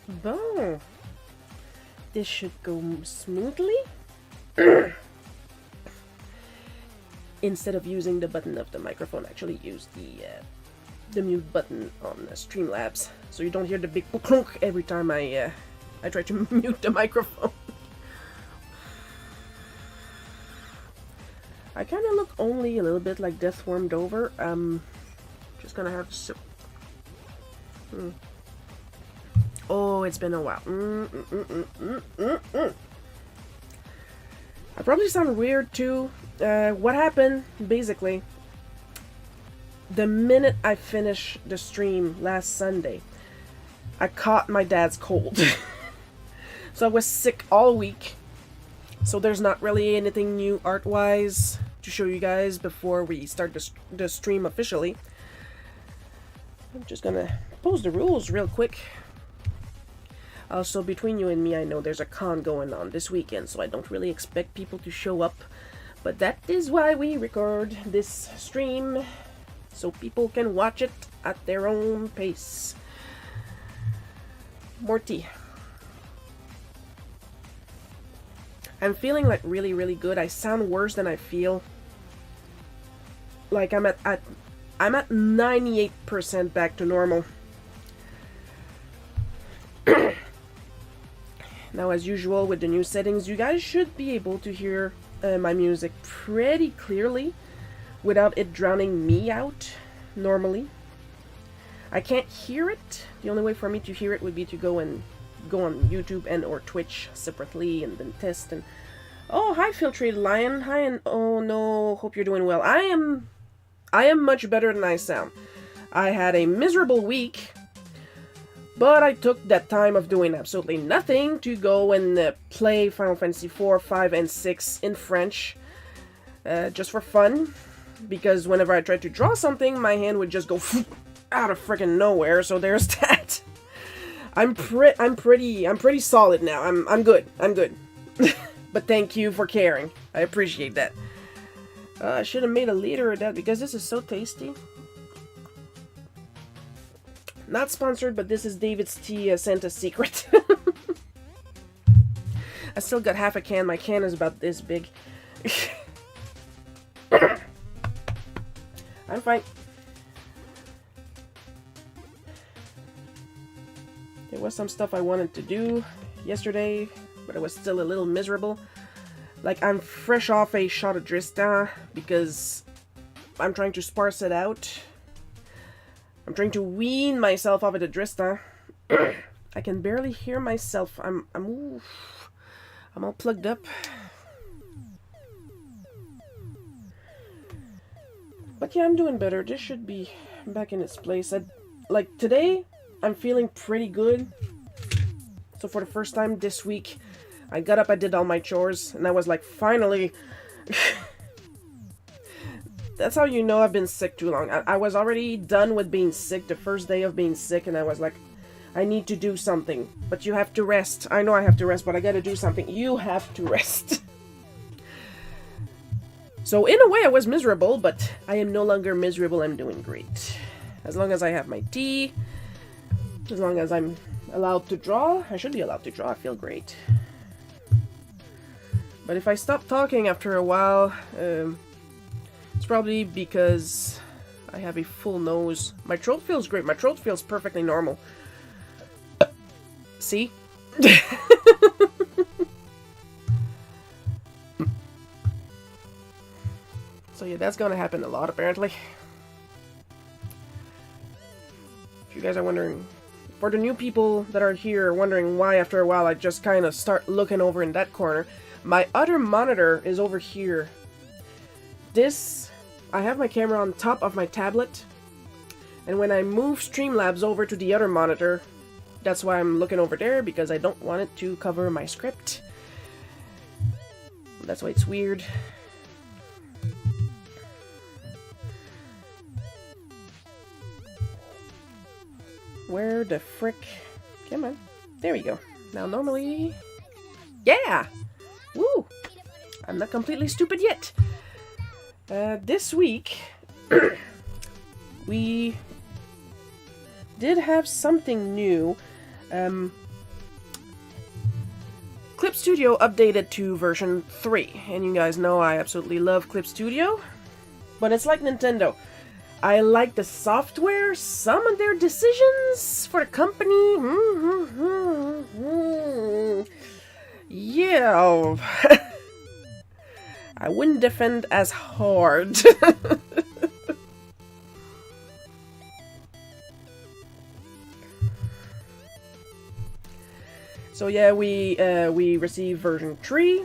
Bon. This should go smoothly. Instead of using the button of the microphone, actually use the mute button on Streamlabs, so you don't hear the big clunk every time I try to mute the microphone. I kind of look only a little bit like Death Warmed Over. Just gonna have to sip. Oh, it's been a while. I probably sound weird too. What happened, basically, the minute I finished the stream last Sunday, I caught my dad's cold. So I was sick all week. So there's not really anything new art-wise to show you guys before we start the stream officially. I'm just gonna post the rules real quick. Also, between you and me, I know there's a con going on this weekend, so I don't really expect people to show up. But that is why we record this stream, so people can watch it at their own pace. More tea. I'm feeling like really, really good. I sound worse than I feel. Like I'm at 98% back to normal. Now, as usual with the new settings, you guys should be able to hear my music pretty clearly without it drowning me out normally. I can't hear it. The only way for me to hear it would be to go on YouTube and or Twitch separately and then test. And oh, hi Filtrated Lion. Hi, and oh no, hope you're doing well. I am much better than I sound. I had a miserable week, but I took that time of doing absolutely nothing to go and play Final Fantasy 4, 5, and 6 in French, just for fun, because whenever I tried to draw something, my hand would just go out of freaking nowhere, so there's that. I'm pretty solid now. I'm good. But thank you for caring. I appreciate that. I should have made a liter of that because this is so tasty. Not sponsored, but this is David's Tea Santa's Secret. I still got half a can. My can is about this big. I'm fine. There was some stuff I wanted to do yesterday, but I was still a little miserable. Like, I'm fresh off a shot of Dristan because I'm trying to sparse it out. I'm trying to wean myself off of the Dristan. I can barely hear myself. I'm all plugged up. But yeah, I'm doing better. This should be back in its place. Like today, I'm feeling pretty good. So for the first time this week, I got up, I did all my chores, and I was like, finally. That's how you know I've been sick too long. I was already done with being sick the first day of being sick, and I was like, I need to do something. But you have to rest. I know I have to rest, but I gotta do something. You have to rest. So in a way I was miserable, but I am no longer miserable. I'm doing great. As long as I have my tea, as long as I'm allowed to draw, I should be allowed to draw, I feel great. But if I stop talking after a while, it's probably because I have a full nose. My throat feels great. My throat feels perfectly normal. See? So yeah, that's gonna happen a lot apparently. If you guys are wondering, for the new people that are here wondering why after a while I just kind of start looking over in that corner, my other monitor is over here. I have my camera on top of my tablet, and when I move Streamlabs over to the other monitor, that's why I'm looking over there, because I don't want it to cover my script. That's why it's weird. Where the frick? Come on. There we go. Now normally... Yeah! Woo! I'm not completely stupid yet. This week, we did have something new. Clip Studio updated to version 3, and you guys know I absolutely love Clip Studio, but it's like Nintendo. I like the software, some of their decisions for the company. Yeah, I wouldn't defend as hard. So yeah, we received version 3.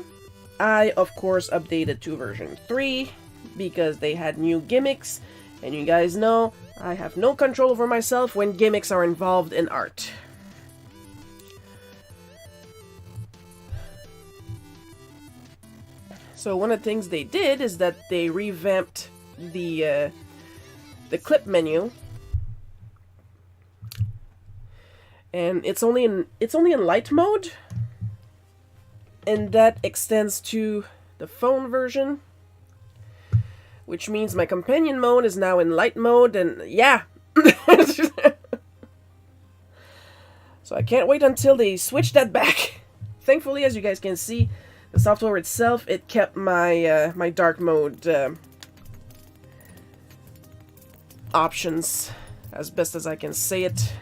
I, of course, updated to version 3 because they had new gimmicks, and you guys know I have no control over myself when gimmicks are involved in art. So one of the things they did is that they revamped the clip menu. And it's only in light mode, and that extends to the phone version, which means my companion mode is now in light mode, and yeah. So I can't wait until they switch that back. Thankfully, as you guys can see, the software itself, it kept my my dark mode options as best as I can say it.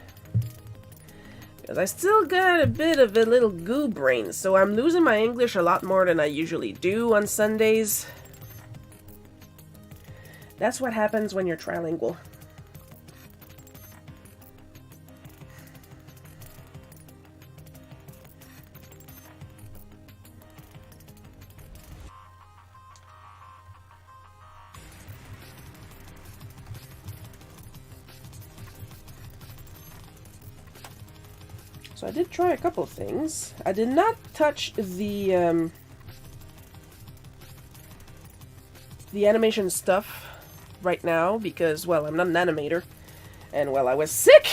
Because I still got a bit of a little goo brain, so I'm losing my English a lot more than I usually do on Sundays. That's what happens when you're trilingual. So I did try a couple things. I did not touch the animation stuff right now because, well, I'm not an animator, and well, I was sick.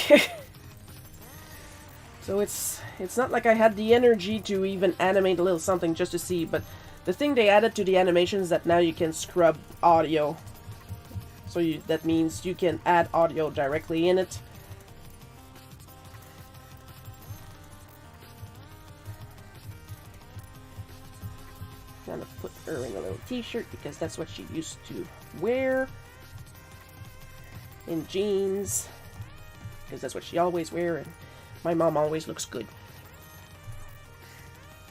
So it's not like I had the energy to even animate a little something just to see. But the thing they added to the animations is that now you can scrub audio. So that means you can add audio directly in it. I'm gonna put her in a little t-shirt because that's what she used to wear. In jeans. Because that's what she always wear, and my mom always looks good.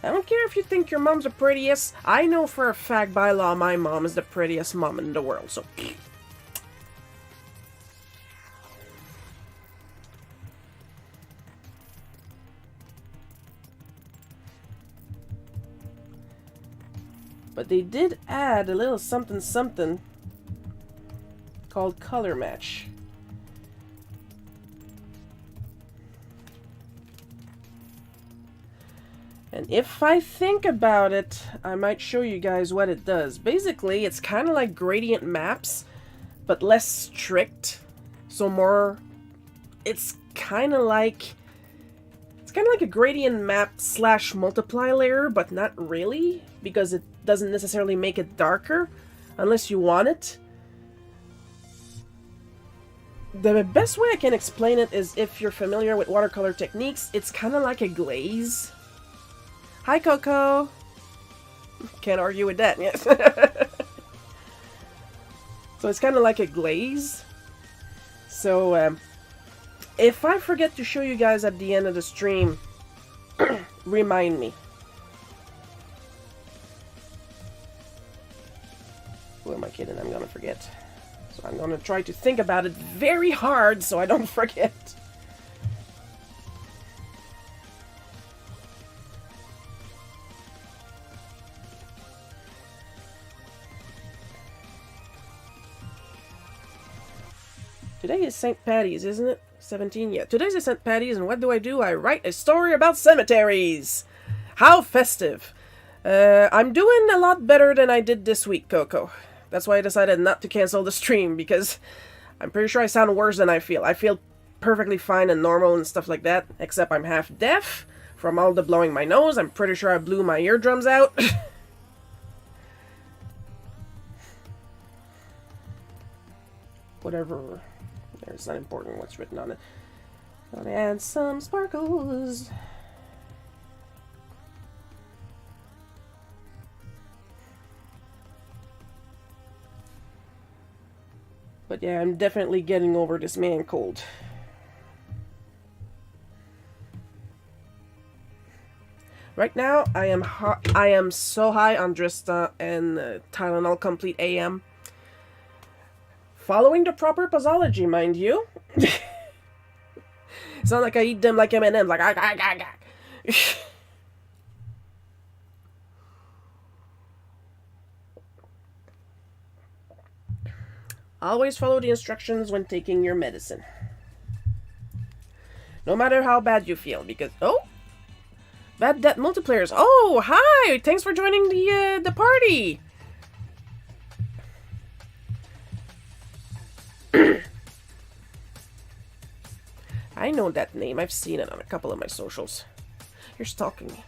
I don't care if you think your mom's the prettiest. I know for a fact by law my mom is the prettiest mom in the world, so... But they did add a little something something called color match. And if I think about it, I might show you guys what it does. Basically, it's kind of like gradient maps, but less strict. So more, it's kind of like a gradient map / multiply layer, but not really, because it doesn't necessarily make it darker unless you want it. The best way I can explain it is if you're familiar with watercolor techniques, it's kind of like a glaze. Hi, Coco! Can't argue with that, yes. So it's kind of like a glaze. So, if I forget to show you guys at the end of the stream, remind me. Who am I kidding? I'm gonna forget. So I'm gonna try to think about it very hard so I don't forget. Today is St. Patty's, isn't it? 17? Yeah, today's is St. Patty's, and what do? I write a story about cemeteries! How festive! I'm doing a lot better than I did this week, Coco. That's why I decided not to cancel the stream, because I'm pretty sure I sound worse than I feel. I feel perfectly fine and normal and stuff like that, except I'm half deaf from all the blowing my nose. I'm pretty sure I blew my eardrums out. Whatever. It's not important what's written on it. Gonna add some sparkles. But yeah, I'm definitely getting over this man cold. Right now, I am so high on Drista and Tylenol Complete AM. Following the proper posology, mind you. It's not like I eat them like M&M's, like Always follow the instructions when taking your medicine. No matter how bad you feel, because bad debt multiplayers. Oh, hi! Thanks for joining the party. I know that name. I've seen it on a couple of my socials. You're stalking me.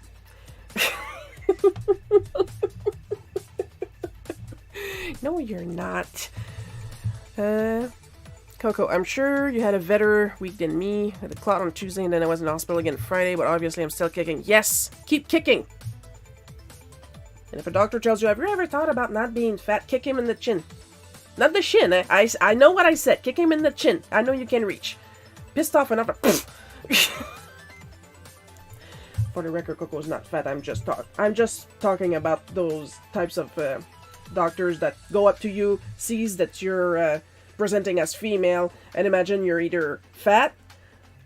No, you're not. Coco, I'm sure you had a better week than me. I had a clot on Tuesday and then I was in the hospital again Friday, but obviously I'm still kicking. Yes! Keep kicking! And if a doctor tells you, have you ever thought about not being fat, kick him in the chin. Not the shin, eh? I know what I said. Kick him in the chin. I know you can reach. Pissed off enough to... For the record, Coco's not fat. I'm just talking about those types of doctors that go up to you, sees that you're presenting as female, and imagine you're either fat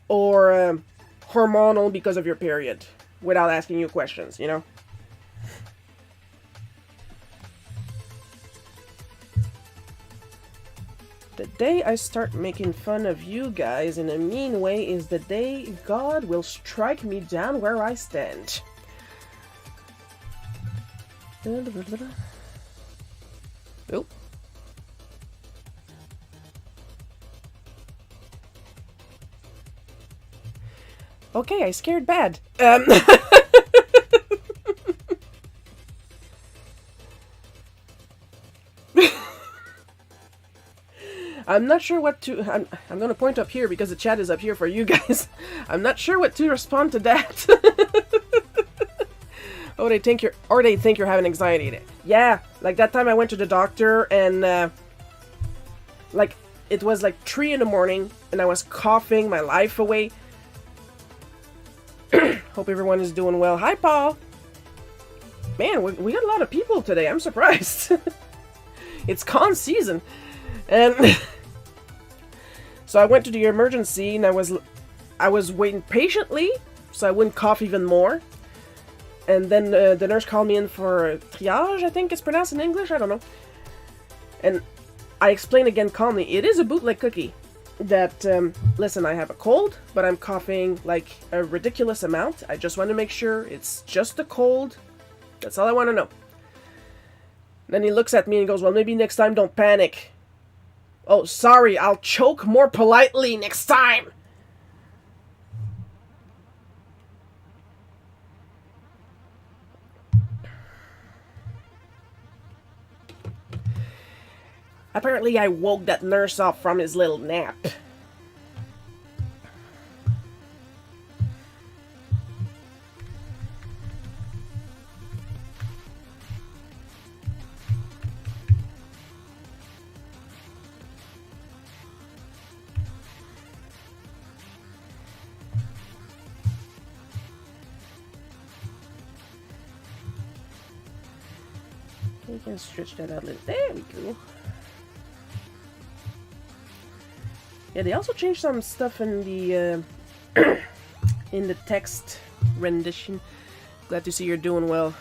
or hormonal because of your period, without asking you questions, you know? The day I start making fun of you guys in a mean way is the day God will strike me down where I stand. Oh. Okay, I scared bad. I'm not sure what to... I'm going to point up here because the chat is up here for you guys. I'm not sure what to respond to that. They think you're having anxiety. Yeah, like that time I went to the doctor and like it was like 3 in the morning and I was coughing my life away. Hope everyone is doing well. Hi, Paul. Man, we got a lot of people today. I'm surprised. It's con season. And so I went to the emergency and I was waiting patiently so I wouldn't cough even more. And then the nurse called me in for triage, I think it's pronounced in English, I don't know. And I explained again calmly, it is a bootleg cookie. That, listen, I have a cold, but I'm coughing like a ridiculous amount. I just want to make sure it's just a cold. That's all I want to know. Then he looks at me and goes, well, maybe next time don't panic. Oh, sorry, I'll choke more politely next time. Apparently I woke that nurse up from his little nap. We can stretch that out a little. There we go. Yeah, they also changed some stuff in the in the text rendition. Glad to see you're doing well.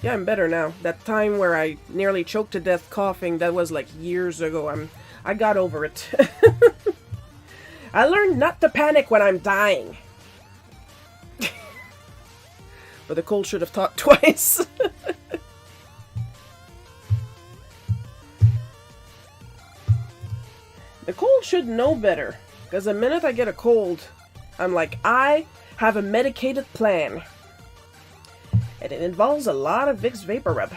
Yeah, I'm better now. That time where I nearly choked to death coughing, that was like years ago. I got over it. I learned not to panic when I'm dying. But the cold should have taught twice. The cold should know better, because the minute I get a cold, I'm like, I have a medicated plan. And it involves a lot of Vicks Vapor Rub.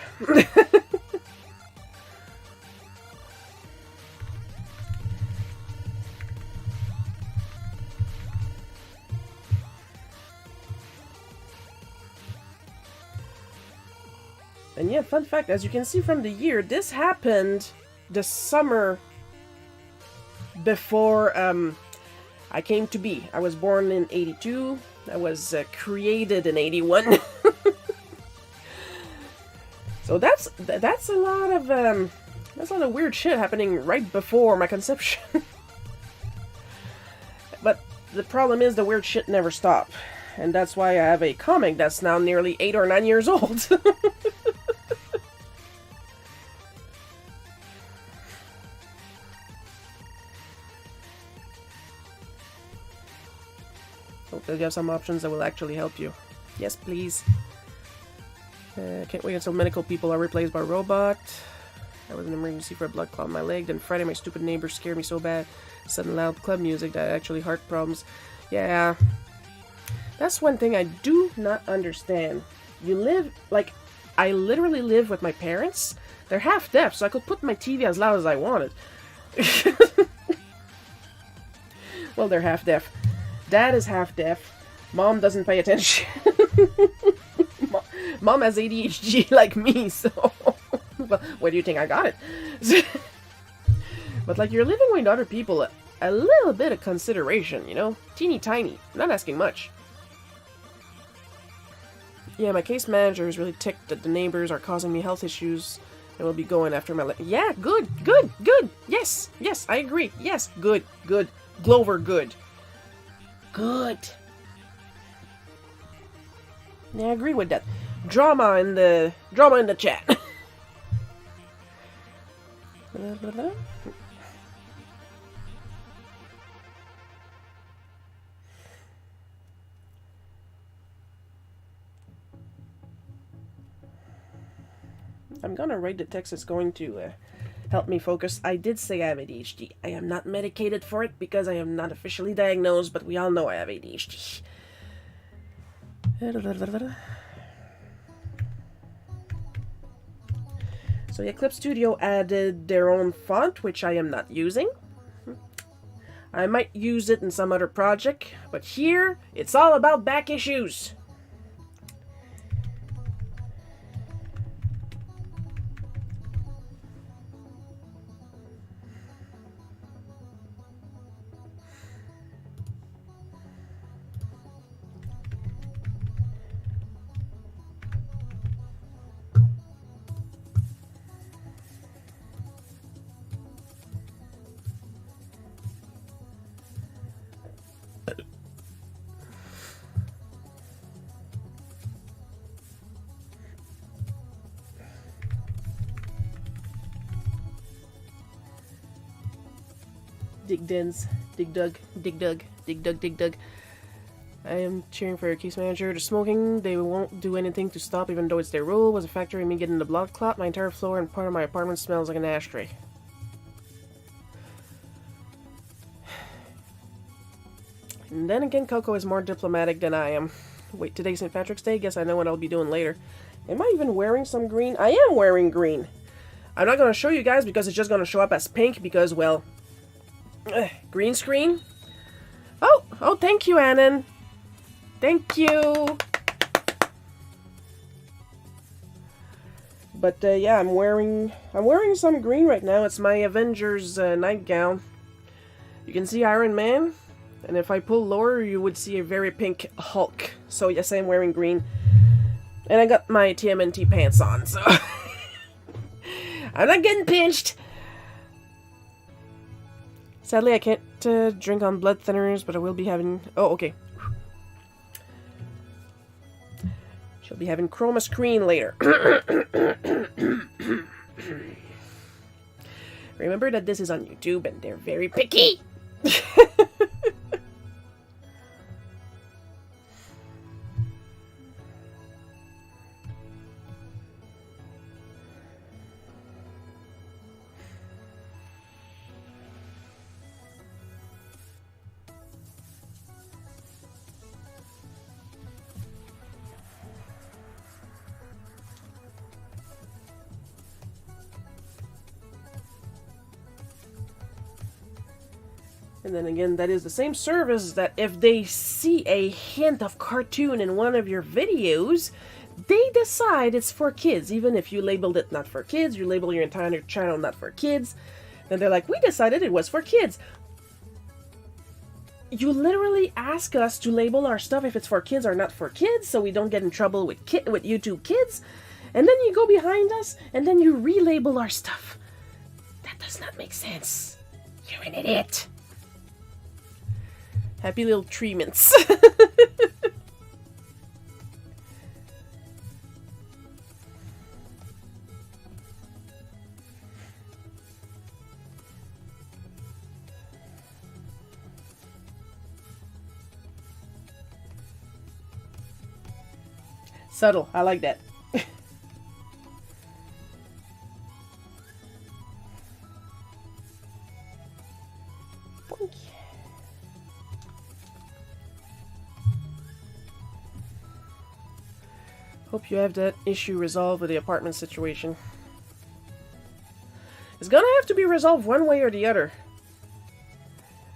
And yeah, fun fact, as you can see from the year, this happened the summer before I came to be. I was born in 82. I was created in 81. So that's a lot of weird shit happening right before my conception. But the problem is the weird shit never stops. And that's why I have a comic that's now nearly 8 or 9 years old. Hopefully you have some options that will actually help you. Yes, please. Can't wait until medical people are replaced by robot. I was in an emergency for a blood clot in my leg. Then Friday my stupid neighbor scared me so bad. Sudden loud club music that actually heart problems. Yeah. That's one thing I do not understand. You live, like, I literally live with my parents. They're half deaf, so I could put my TV as loud as I wanted. Well, they're half deaf. Dad is half deaf. Mom doesn't pay attention. Mom has ADHD like me, so... Where do you think I got it? But, like, you're living with other people, a little bit of consideration, you know? Teeny tiny. Not asking much. Yeah, my case manager is really ticked that the neighbors are causing me health issues and will be going after my... Yeah, good. Yes, I agree. Yes, good. Glover, good. Good. Yeah, I agree with that. Drama in the chat. I'm gonna write the text that's going to help me focus. I did say I have ADHD. I am not medicated for it because I am not officially diagnosed, but we all know I have ADHD. So Eclipse Studio added their own font, which I am not using. I might use it in some other project, but here, it's all about back issues. Dig Dug. I am cheering for your case manager. The smoking, they won't do anything to stop even though it's their rule. Was a factor in me getting the blood clot. My entire floor and part of my apartment smells like an ashtray. And then again, Coco is more diplomatic than I am. Wait, today's St. Patrick's Day? Guess I know what I'll be doing later. Am I even wearing some green? I am wearing green. I'm not going to show you guys because it's just going to show up as pink because, well... green screen? Oh, thank you, Annan. Thank you. But yeah, I'm wearing some green right now. It's my Avengers nightgown. You can see Iron Man, and if I pull lower, you would see a very pink Hulk. So yes, I'm wearing green, and I got my TMNT pants on. So I'm not getting pinched. Sadly, I can't drink on blood thinners, but I will be having... Oh, okay. She'll be having chroma screen later. Remember that this is on YouTube and they're very picky. And then again, that is the same service that if they see a hint of cartoon in one of your videos, they decide it's for kids. Even if you labeled it not for kids, you label your entire channel not for kids, then they're like, we decided it was for kids. You literally ask us to label our stuff if it's for kids or not for kids, so we don't get in trouble with YouTube Kids, and then you go behind us, and then you relabel our stuff. That does not make sense. You're an idiot. Happy little treatments. Subtle. I like that. Hope you have that issue resolved with the apartment situation. It's gonna have to be resolved one way or the other.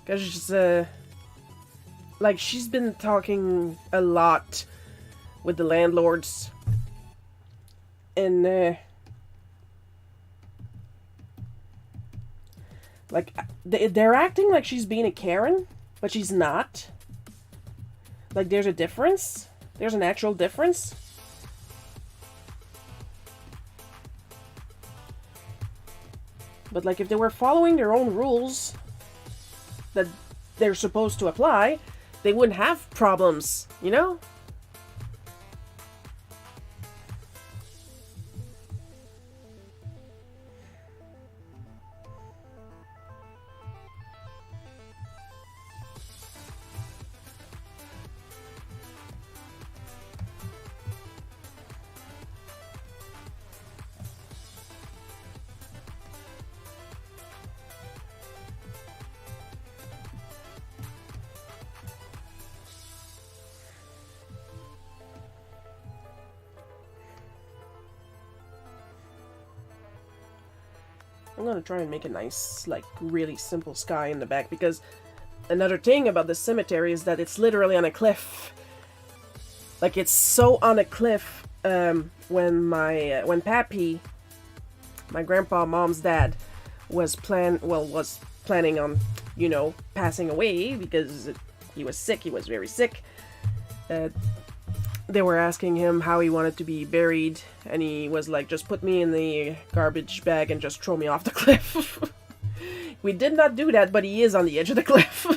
Because, like, she's been talking a lot with the landlords. And, like, they're acting like she's being a Karen, but she's not. Like, there's a difference. There's an actual difference. But, like, if they were following their own rules that they're supposed to apply, they wouldn't have problems, you know? I'm gonna try and make a nice, like, really simple sky in the back, because another thing about the cemetery is that it's literally on a cliff. Like, it's so on a cliff, when Pappy, my grandpa, mom's dad, was planning on, you know, passing away because he was sick, he was very sick. They were asking him how he wanted to be buried, and he was like, just put me in the garbage bag and just throw me off the cliff. We did not do that, but he is on the edge of the cliff.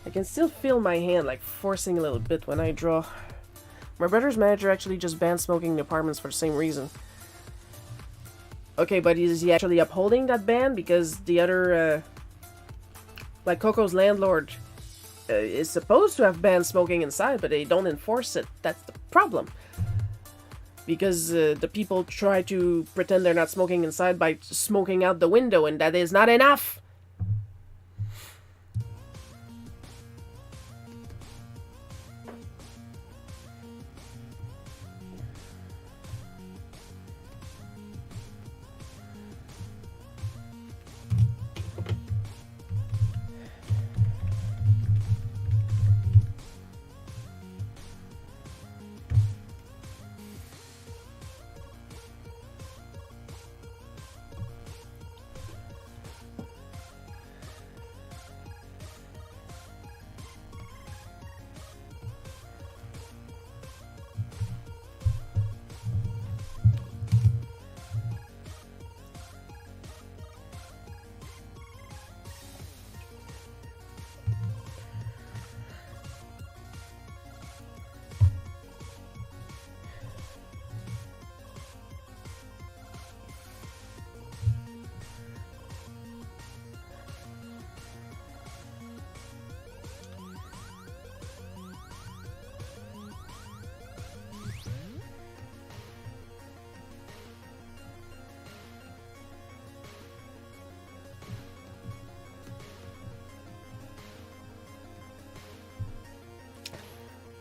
I can still feel my hand, like, forcing a little bit when I draw. My brother's manager actually just banned smoking in the apartments for the same reason. Okay, but is he actually upholding that ban? Because the other, like, Coco's landlord is supposed to have banned smoking inside, but they don't enforce it. That's the problem. Because the people try to pretend they're not smoking inside by smoking out the window, and that is not enough!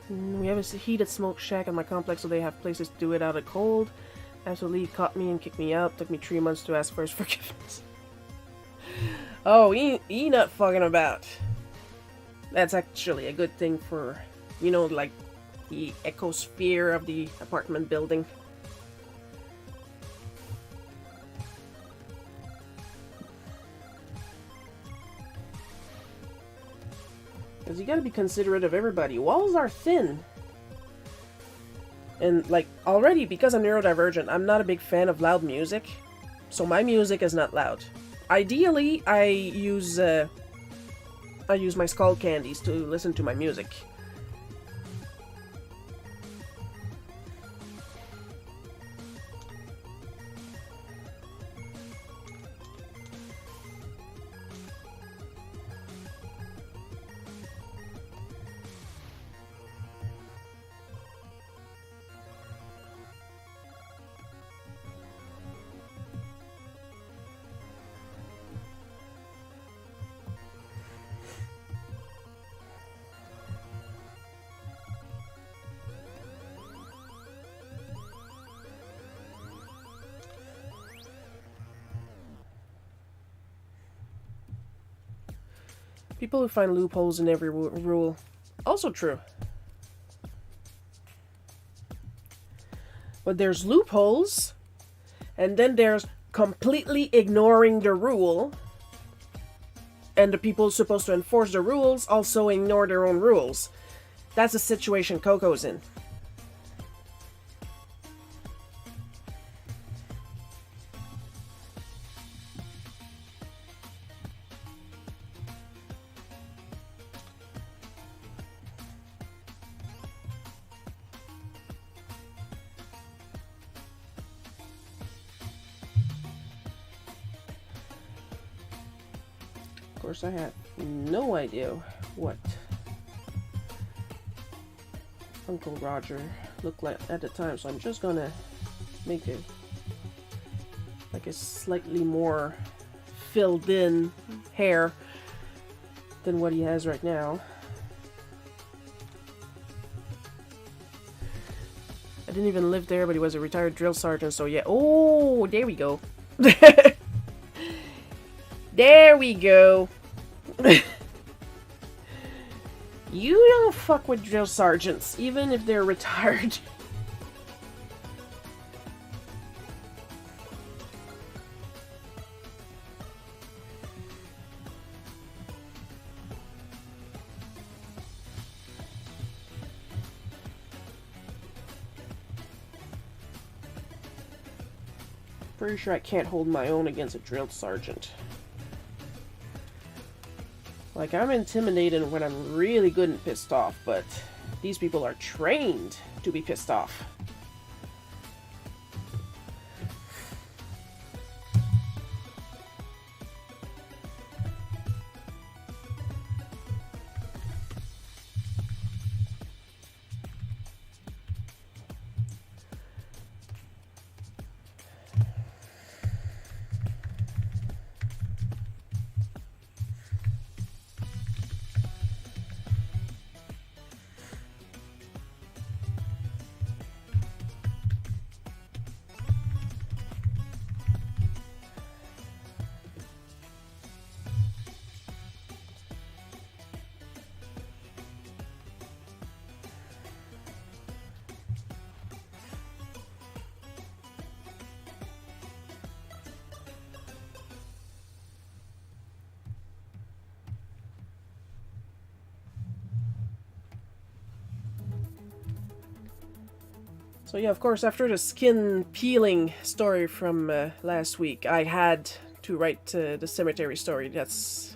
We have a heated smoke shack in my complex, so they have places to do it out of cold. Absolutely caught me and kicked me out. Took me 3 months to ask for his forgiveness. Oh, he not fucking about. That's actually a good thing for, you know, like the ecosphere of the apartment building. Because you gotta be considerate of everybody. Walls are thin. And, like, already, because I'm neurodivergent, I'm not a big fan of loud music. So my music is not loud. Ideally, I use my skull candies to listen to my music. People who find loopholes in every rule. Also true. But there's loopholes, and then there's completely ignoring the rule, and the people supposed to enforce the rules also ignore their own rules. That's the situation Coco's in. Of course, I have no idea what Uncle Roger looked like at the time, so I'm just gonna make it like a slightly more filled in hair than what he has right now. I didn't even live there, but he was a retired drill sergeant, so yeah. Oh, there we go. There we go. You don't fuck with drill sergeants, even if they're retired. Pretty sure I can't hold my own against a drill sergeant. Like, I'm intimidated when I'm really good and pissed off, but these people are trained to be pissed off. So yeah, of course, after the skin peeling story from last week, I had to write the cemetery story. It's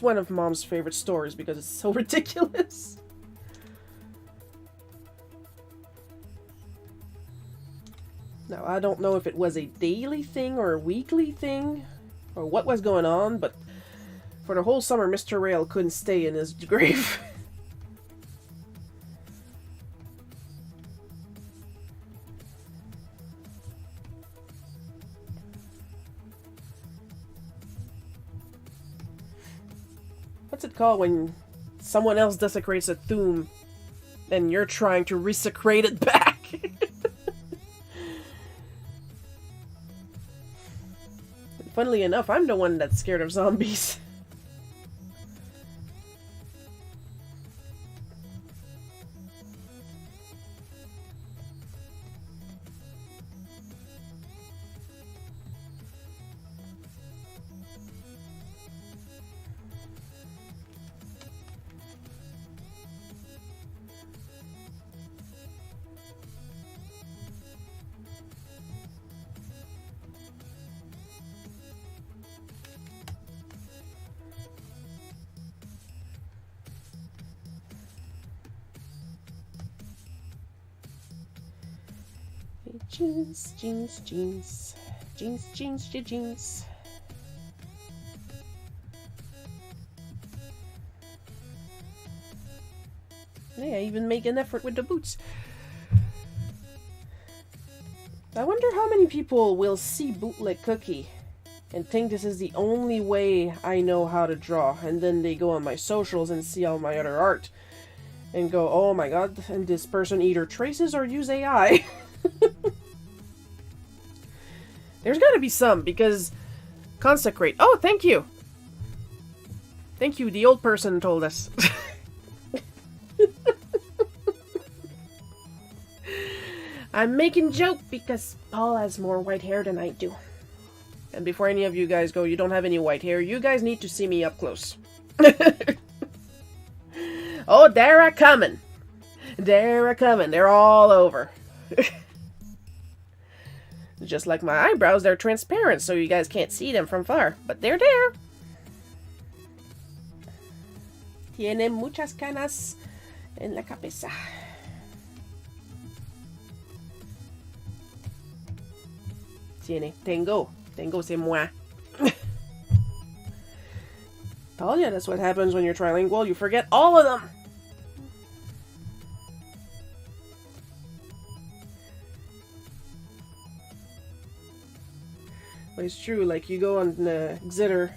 one of Mom's favorite stories because it's so ridiculous. Now, I don't know if it was a daily thing or a weekly thing, or what was going on, but for the whole summer, Mr. Rail couldn't stay in his grave. What's it called when someone else desecrates a tomb and you're trying to resecrate it back. Funnily enough, I'm the one that's scared of zombies. Jeans, jeans, jeans. Jeans, jeans, jeans. Yeah, I even make an effort with the boots. I wonder how many people will see Bootleg Cookie and think this is the only way I know how to draw, and then they go on my socials and see all my other art and go, oh my god, and this person either traces or use AI. There's gotta be some, because consecrate. Oh, thank you. Thank you, the old person told us. I'm making joke because Paul has more white hair than I do. And before any of you guys go, you don't have any white hair, you guys need to see me up close. Oh, they're a-coming. They're a-coming. They're all over. Just like my eyebrows, they're transparent, so you guys can't see them from far. But they're there. Tiene muchas canas en la cabeza. Tengo c'est moi. Told ya, that's what happens when you're trilingual. You forget all of them. But it's true, like you go on Xitter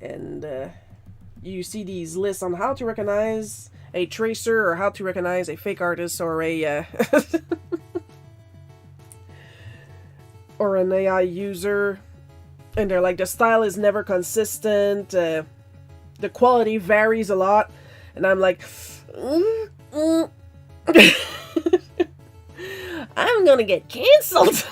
and you see these lists on how to recognize a tracer or how to recognize a fake artist or a or an AI user, and they're like, the style is never consistent, the quality varies a lot, and I'm like, I'm gonna get cancelled.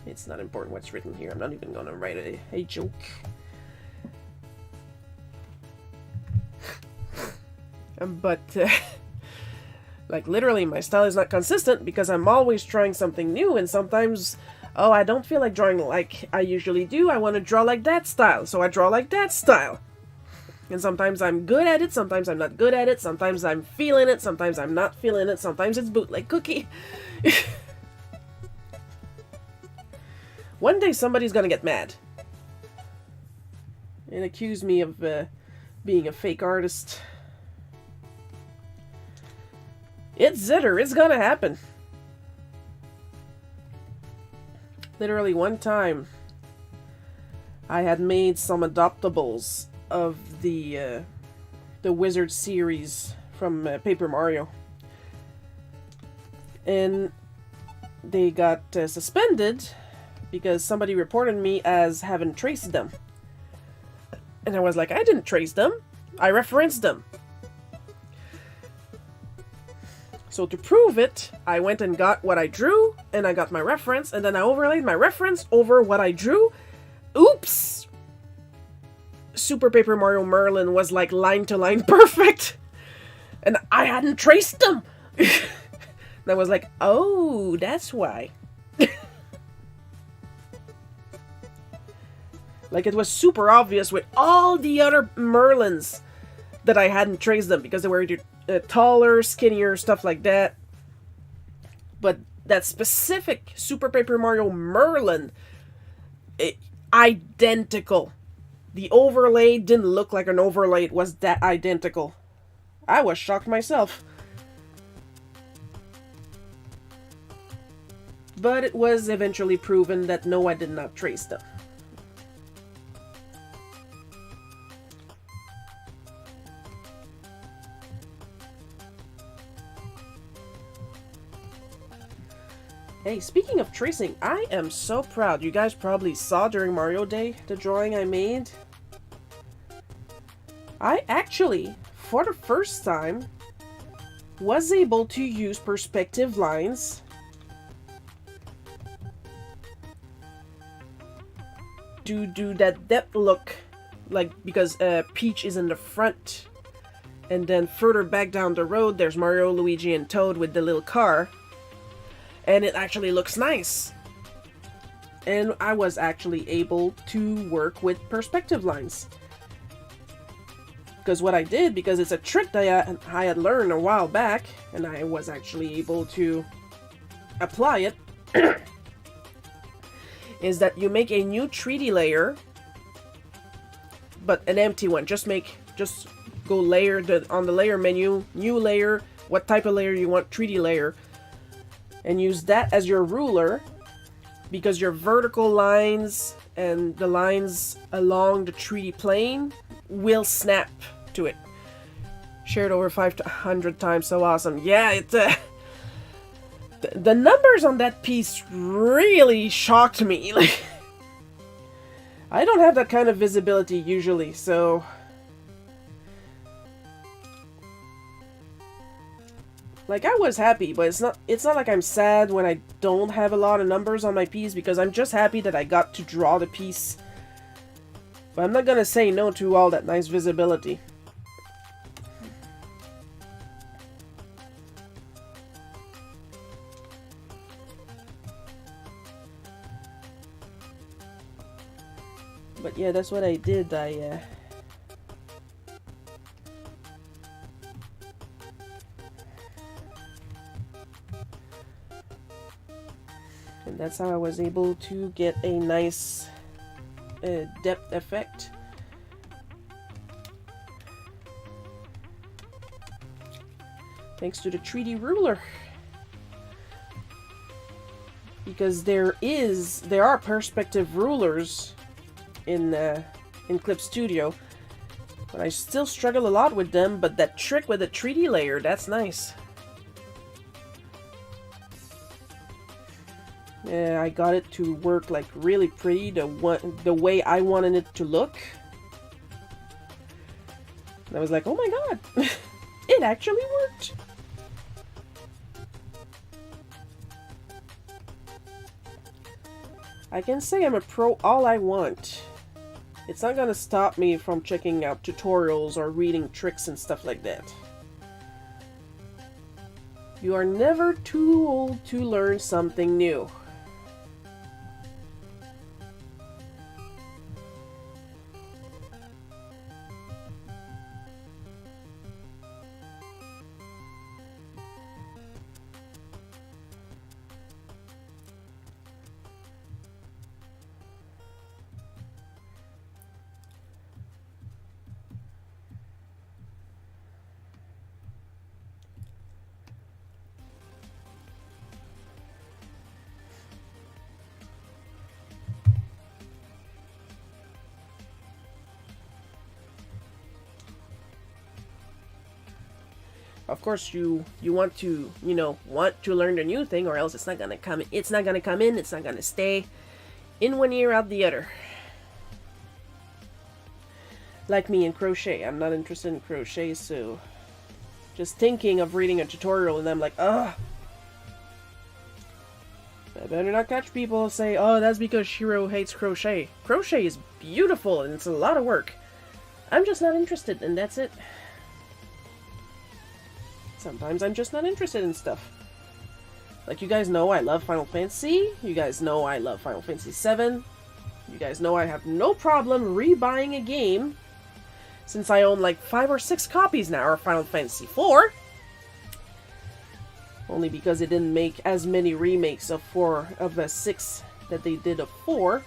It's not important what's written here. I'm not even gonna write a joke. But, like, literally, my style is not consistent because I'm always trying something new, and sometimes, oh, I don't feel like drawing like I usually do. I want to draw like that style, so I draw like that style. And sometimes I'm good at it, sometimes I'm not good at it, sometimes I'm feeling it, sometimes I'm not feeling it, sometimes it's Bootleg Cookie. One day somebody's gonna get mad and accuse me of being a fake artist. It's Xitter, it's gonna happen. Literally one time, I had made some adoptables of the Wizard series from Paper Mario. And they got suspended because somebody reported me as having traced them. And I was like, I didn't trace them. I referenced them. So to prove it, I went and got what I drew, and I got my reference, and then I overlaid my reference over what I drew. Oops! Super Paper Mario Merlin was like line to line perfect! And I hadn't traced them! And I was like, oh, that's why. Like, it was super obvious with all the other Merlins that I hadn't traced them because they were either taller, skinnier, stuff like that. But that specific Super Paper Mario Merlin, identical. The overlay didn't look like an overlay, it was that identical. I was shocked myself. But it was eventually proven that no, I did not trace them. Hey, speaking of tracing, I am so proud. You guys probably saw during Mario Day the drawing I made. I actually, for the first time, was able to use perspective lines to do that depth look, like, because Peach is in the front, and then further back down the road there's Mario, Luigi, and Toad with the little car. And it actually looks nice. And I was actually able to work with perspective lines. Because what I did, because it's a trick that I had learned a while back, and I was actually able to apply it, is that you make a new 3D layer, but an empty one. Just go layer on the layer menu, new layer, what type of layer you want, 3D layer. And use that as your ruler, because your vertical lines and the lines along the 3D plane will snap to it. Shared over 500 times, so awesome. Yeah, it the numbers on that piece really shocked me. Like, I don't have that kind of visibility usually, so like, I was happy, but it's not like I'm sad when I don't have a lot of numbers on my piece, because I'm just happy that I got to draw the piece. But I'm not gonna say no to all that nice visibility. But yeah, that's what I did. And that's how I was able to get a nice depth effect. Thanks to the 3D ruler. Because there are perspective rulers in Clip Studio, but I still struggle a lot with them. But that trick with the 3D layer, that's nice. Yeah, I got it to work like really pretty, the way I wanted it to look. And I was like, oh my god, it actually worked. I can say I'm a pro all I want. It's not gonna stop me from checking out tutorials or reading tricks and stuff like that. You are never too old to learn something new. Of course, you want to, want to learn the new thing, or else it's not gonna come. It's not gonna come in. It's not gonna stay in one ear, out the other. Like me in crochet, I'm not interested in crochet, so just thinking of reading a tutorial, and I'm like, ugh. I better not catch people say, oh, that's because Shiro hates crochet. Crochet is beautiful, and it's a lot of work. I'm just not interested, and that's it. Sometimes I'm just not interested in stuff. Like, you guys know I love Final Fantasy. You guys know I love Final Fantasy 7. You guys know I have no problem rebuying a game, since I own like 5 or 6 copies now of Final Fantasy 4. Only because it didn't make as many remakes of 6 that they did of 4.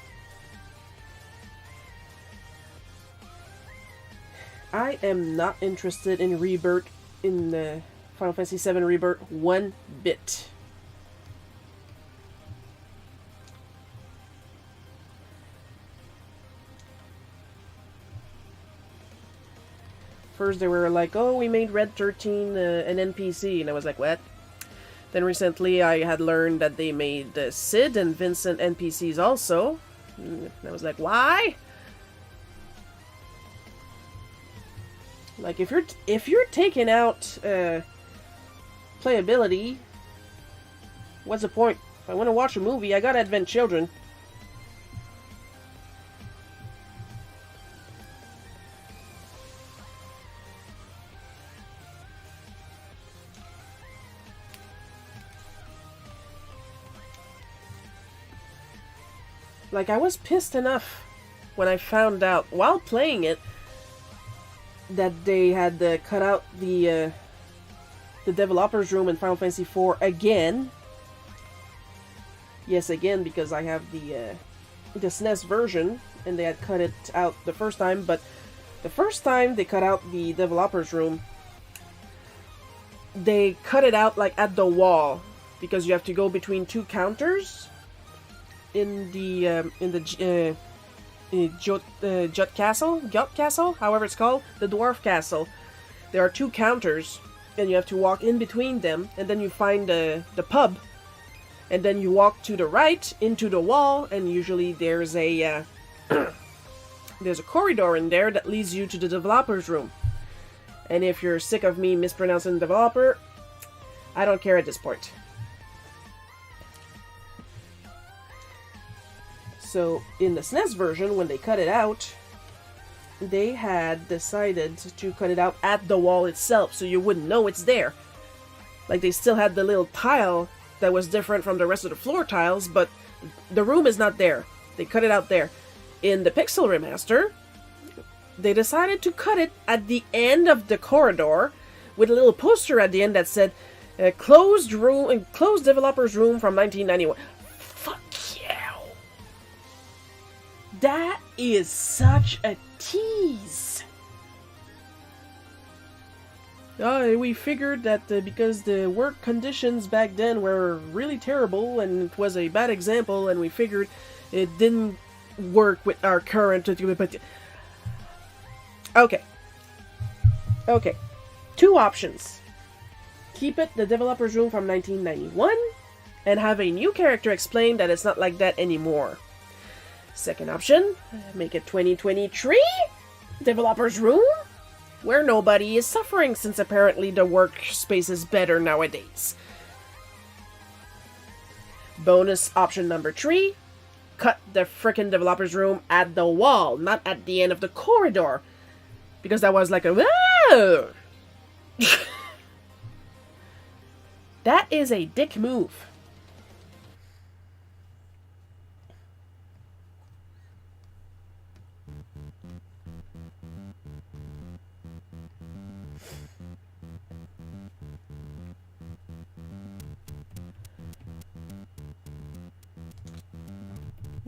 I am not interested in Rebirth, in the Final Fantasy 7 Rebirth, one bit. First they were like, oh, we made Red 13 an NPC, and I was like, what? Then recently I had learned that they made Sid and Vincent NPCs also. And I was like, why? Like, if you're taking out playability, what's the point? If I want to watch a movie, I gotta invent children. Like, I was pissed enough when I found out, while playing it, that they had cut out the developer's room in Final Fantasy IV again. Yes, again, because I have the SNES version, and they had cut it out the first time, but the first time they cut out the developer's room, they cut it out, like, at the wall, because you have to go between two counters in the Jut Castle, however it's called, the Dwarf Castle. There are two counters, and you have to walk in between them, and then you find the pub, and then you walk to the right into the wall, and usually there's a there's a corridor in there that leads you to the developer's room. And if you're sick of me mispronouncing developer, I don't care at this point. So, in the SNES version, when they cut it out, they had decided to cut it out at the wall itself, so you wouldn't know it's there. Like, they still had the little tile that was different from the rest of the floor tiles, but the room is not there. They cut it out there. In the Pixel Remaster, they decided to cut it at the end of the corridor, with a little poster at the end that said, closed developer's room from 1991. Fuck yeah! That is such a tease. We figured that because the work conditions back then were really terrible and it was a bad example, and we figured it didn't work with our current... Okay. Okay. Two options. Keep it the developer's room from 1991 and have a new character explain that it's not like that anymore. Second option, make it 2023 developer's room, where nobody is suffering since apparently the workspace is better nowadays. Bonus option number 3, cut the frickin' developer's room at the wall, not at the end of the corridor. Because that was like a whoa! That is a dick move.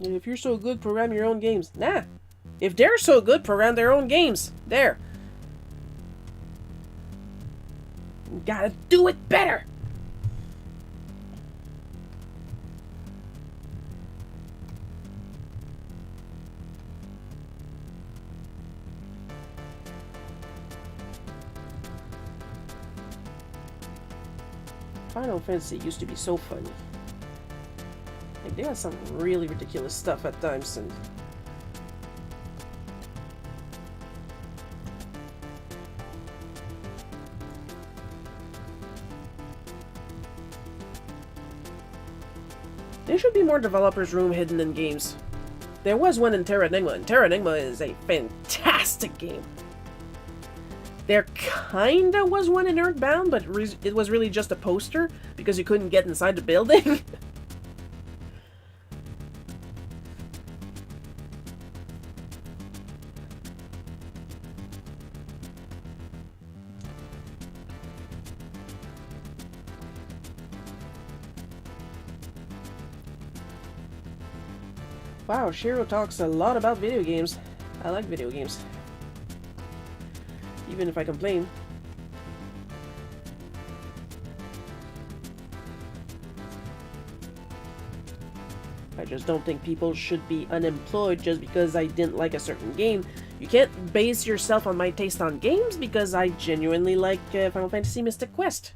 If you're so good, program your own games. Nah. If they're so good, program their own games. There. You gotta do it better. Final Fantasy used to be so funny. Like, they had some really ridiculous stuff at times, and there should be more developers' room hidden in games. There was one in Terra Enigma, and Terra Enigma is a fantastic game. There kinda was one in Earthbound, but it was really just a poster, because you couldn't get inside the building. Wow, Shiro talks a lot about video games. I like video games. Even if I complain. I just don't think people should be unemployed just because I didn't like a certain game. You can't base yourself on my taste on games because I genuinely like Final Fantasy Mystic Quest.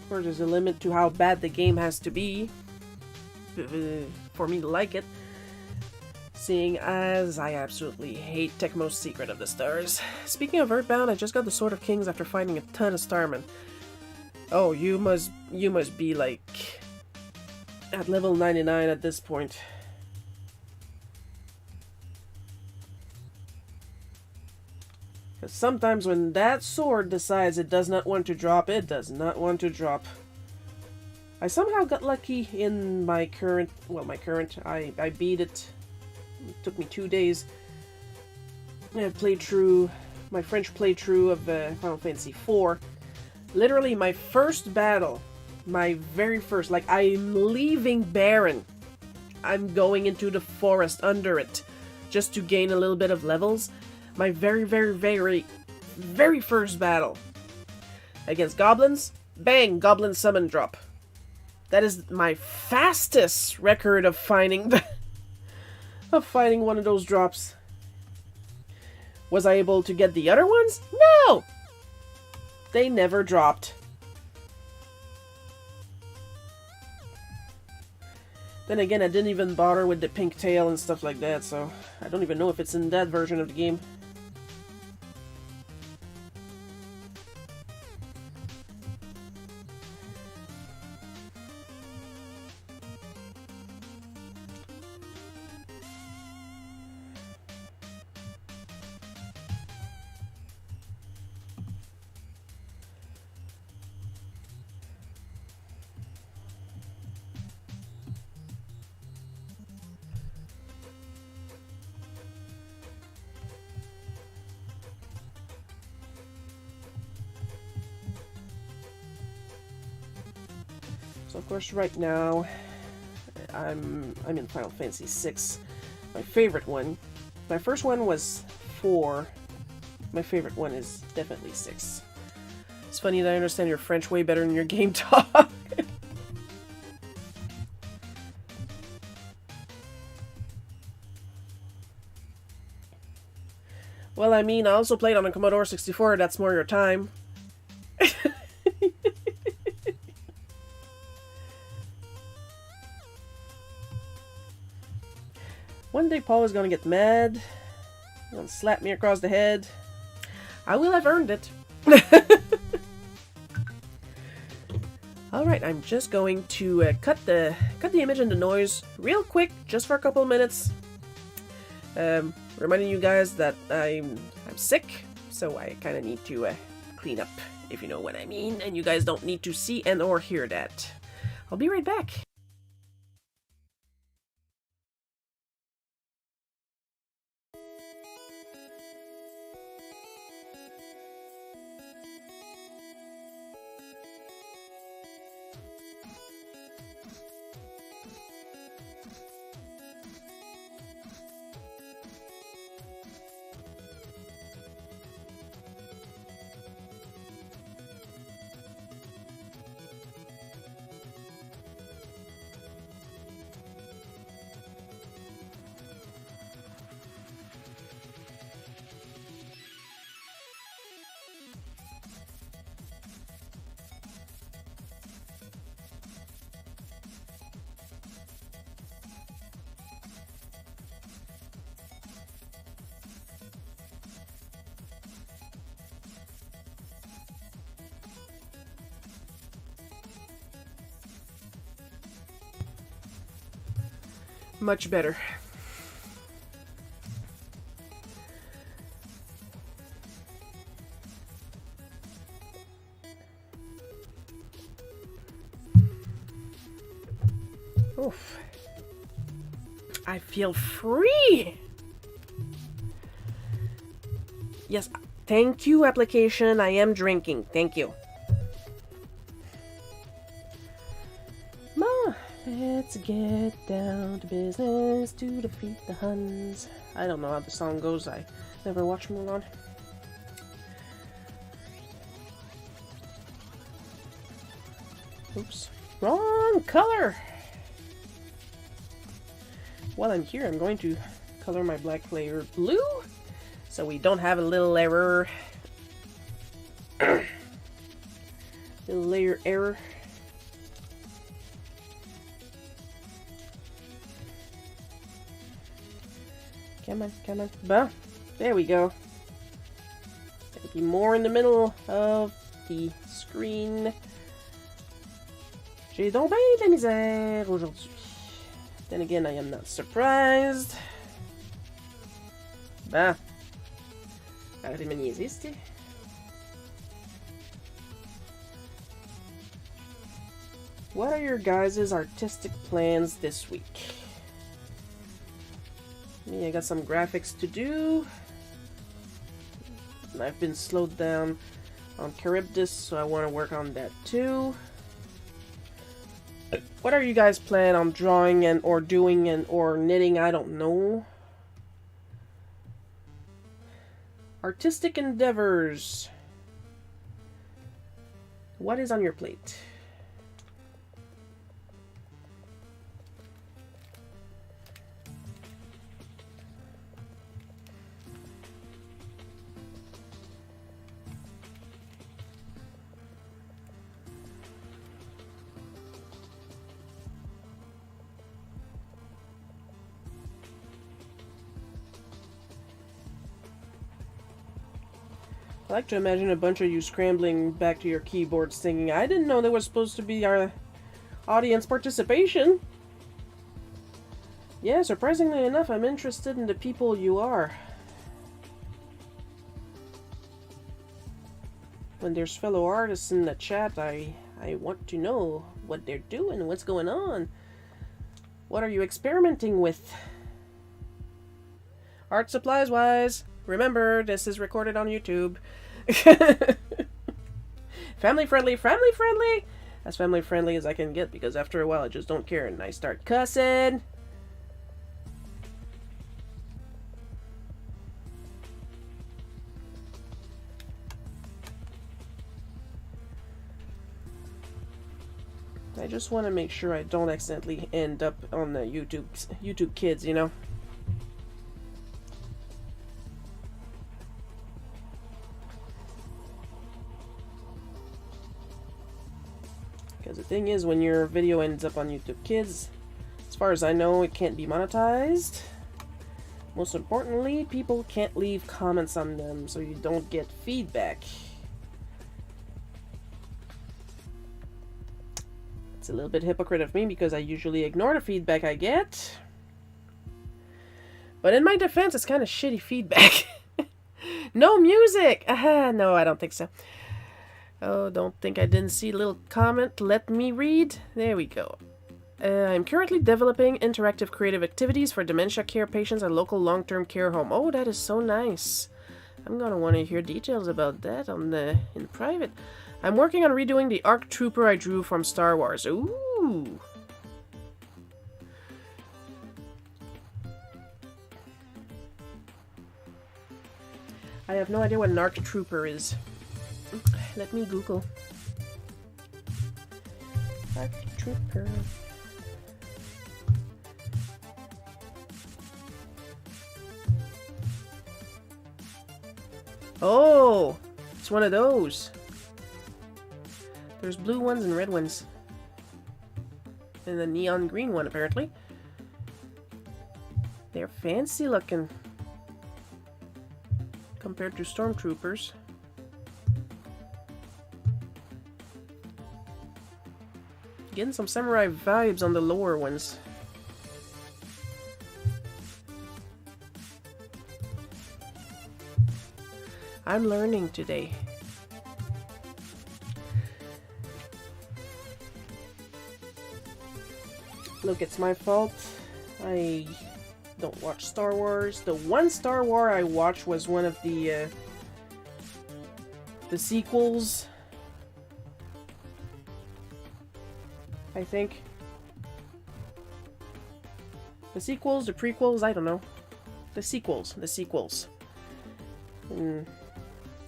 Of course, there's a limit to how bad the game has to be for me to like it. Seeing as I absolutely hate Tecmo's Secret of the Stars. Speaking of Earthbound, I just got the Sword of Kings after fighting a ton of Starmen. Oh, you must be like at level 99 at this point. Because sometimes when that sword decides it does not want to drop, it does not want to drop. I somehow got lucky in my current, I beat it. It took me 2 days. I played through my French playthrough of Final Fantasy IV. Literally my first battle, my very first, like I'm leaving Baron. I'm going into the forest under it just to gain a little bit of levels. My very first battle against goblins, bang, goblin summon drop. That is my fastest record of finding one of those drops. Was I able to get the other ones? No! They never dropped. Then again, I didn't even bother with the pink tail and stuff like that, so I don't even know if it's in that version of the game. So of course right now I'm in Final Fantasy VI. My favorite one. My first one was 4. My favorite one is definitely 6. It's funny that I understand your French way better than your game talk. Well, I mean, I also played on a Commodore 64, that's more your time. One day Paul is gonna get mad. He's gonna slap me across the head. I will have earned it. Alright, I'm just going to cut the image and the noise real quick, just for a couple of minutes. Reminding you guys that I'm sick, so I kind of need to clean up, if you know what I mean, and you guys don't need to see and or hear that. I'll be right back. Much better. Oof. I feel free. Yes, thank you, application. I am drinking. Thank you. Let's get down to business to defeat the Huns. I don't know how the song goes. I never watched Mulan. Oops. Wrong color! While I'm here, I'm going to color my black layer blue, so we don't have a little error. Little layer error. Come on, come on. Bah, there we go. Gotta be more in the middle of the screen. J'ai donc bien de la misère aujourd'hui. Then again, I am not surprised. Bah. Arrêtez de me niaiser, c'ti. What are your guys' artistic plans this week? Me, I got some graphics to do. And I've been slowed down on Charybdis, so I want to work on that too. What are you guys planning on drawing and or doing and or knitting? I don't know. Artistic endeavors. What is on your plate? I like to imagine a bunch of you scrambling back to your keyboards thinking, I didn't know there was supposed to be our audience participation. Yeah, surprisingly enough, I'm interested in the people you are. When there's fellow artists in the chat, I want to know what they're doing, what's going on. What are you experimenting with? Art supplies wise, remember, this is recorded on YouTube. Family friendly, family friendly! As family friendly as I can get, because after a while I just don't care and I start cussing. I just want to make sure I don't accidentally end up on the YouTube Kids, you know? Because the thing is, when your video ends up on YouTube Kids, as far as I know, it can't be monetized. Most importantly, people can't leave comments on them, so you don't get feedback. It's a little bit hypocrite of me because I usually ignore the feedback I get. But in my defense, it's kind of shitty feedback. No music! Aha, no, I don't think so. Oh, don't think I didn't see a little comment. Let me read. There we go. I'm currently developing interactive creative activities for dementia care patients at local long-term care home. Oh, that is so nice. I'm gonna want to hear details about that in private. I'm working on redoing the ARC Trooper I drew from Star Wars. Ooh. I have no idea what an ARC Trooper is. Let me Google. ARC Trooper. Oh! It's one of those. There's blue ones and red ones. And a neon green one, apparently. They're fancy looking. Compared to stormtroopers. Getting some samurai vibes on the lower ones. I'm learning today. Look, it's my fault. I don't watch Star Wars. The one Star Wars I watched was one of the sequels. I think. The sequels, the prequels, I don't know. The sequels, the sequels. And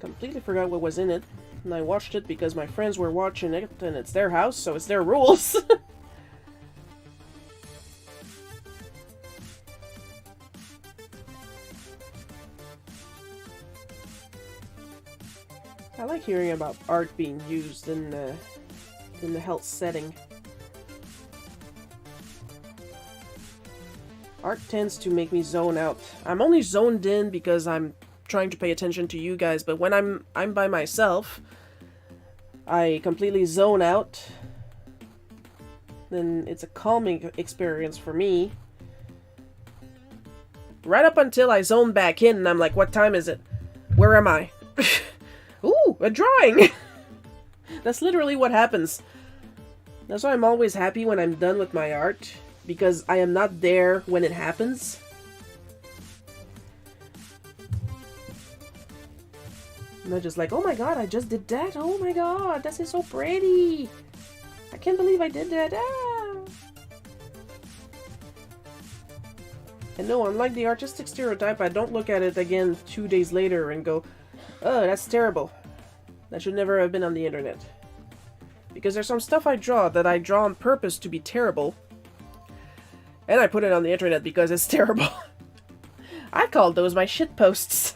completely forgot what was in it. And I watched it because my friends were watching it, and it's their house, so it's their rules. I like hearing about art being used in the health setting. Art tends to make me zone out. I'm only zoned in because I'm trying to pay attention to you guys, but when I'm by myself, I completely zone out. Then it's a calming experience for me. Right up until I zone back in and I'm like, what time is it? Where am I? Ooh, a drawing! That's literally what happens. That's why I'm always happy when I'm done with my art, because I am not there when it happens. I'm not just like, oh my god, I just did that. Oh my god, this is so pretty. I can't believe I did that. Ah. And no, unlike the artistic stereotype, I don't look at it again 2 days later and go, oh, that's terrible. That should never have been on the internet. Because there's some stuff I draw that I draw on purpose to be terrible. And I put it on the internet because it's terrible. I called those my shit posts.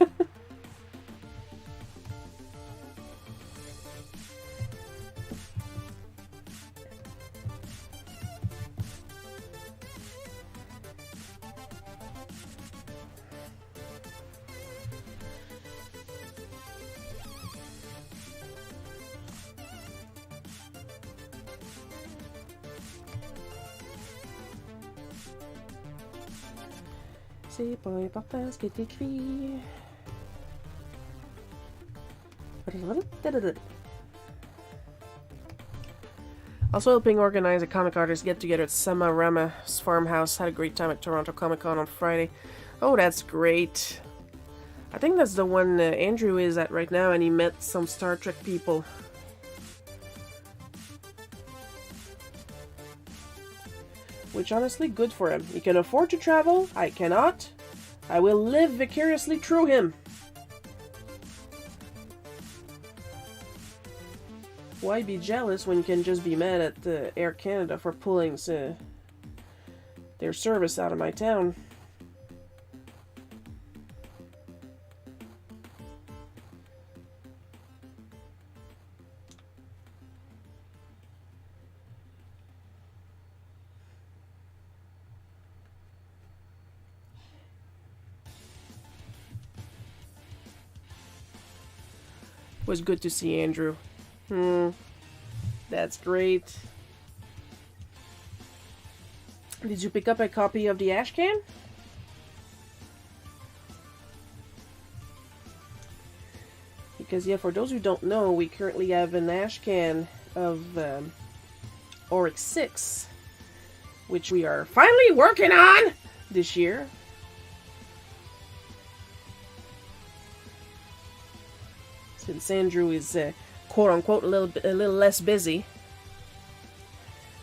C'est pas important ce qui est écrit. Also helping organize a comic artist get-together at Samarama's farmhouse. Had a great time at Toronto Comic Con on Friday. Oh, that's great. I think that's the one Andrew is at right now, and he met some Star Trek people. Which, honestly, good for him. He can afford to travel. I cannot. I will live vicariously through him. Why be jealous when you can just be mad at Air Canada for pulling their service out of my town? It was good to see Andrew. That's great. Did you pick up a copy of the ash can? Because yeah, for those who don't know, we currently have an ash can of Oryx 6, which we are finally working on this year. Since Andrew is quote-unquote a little less busy.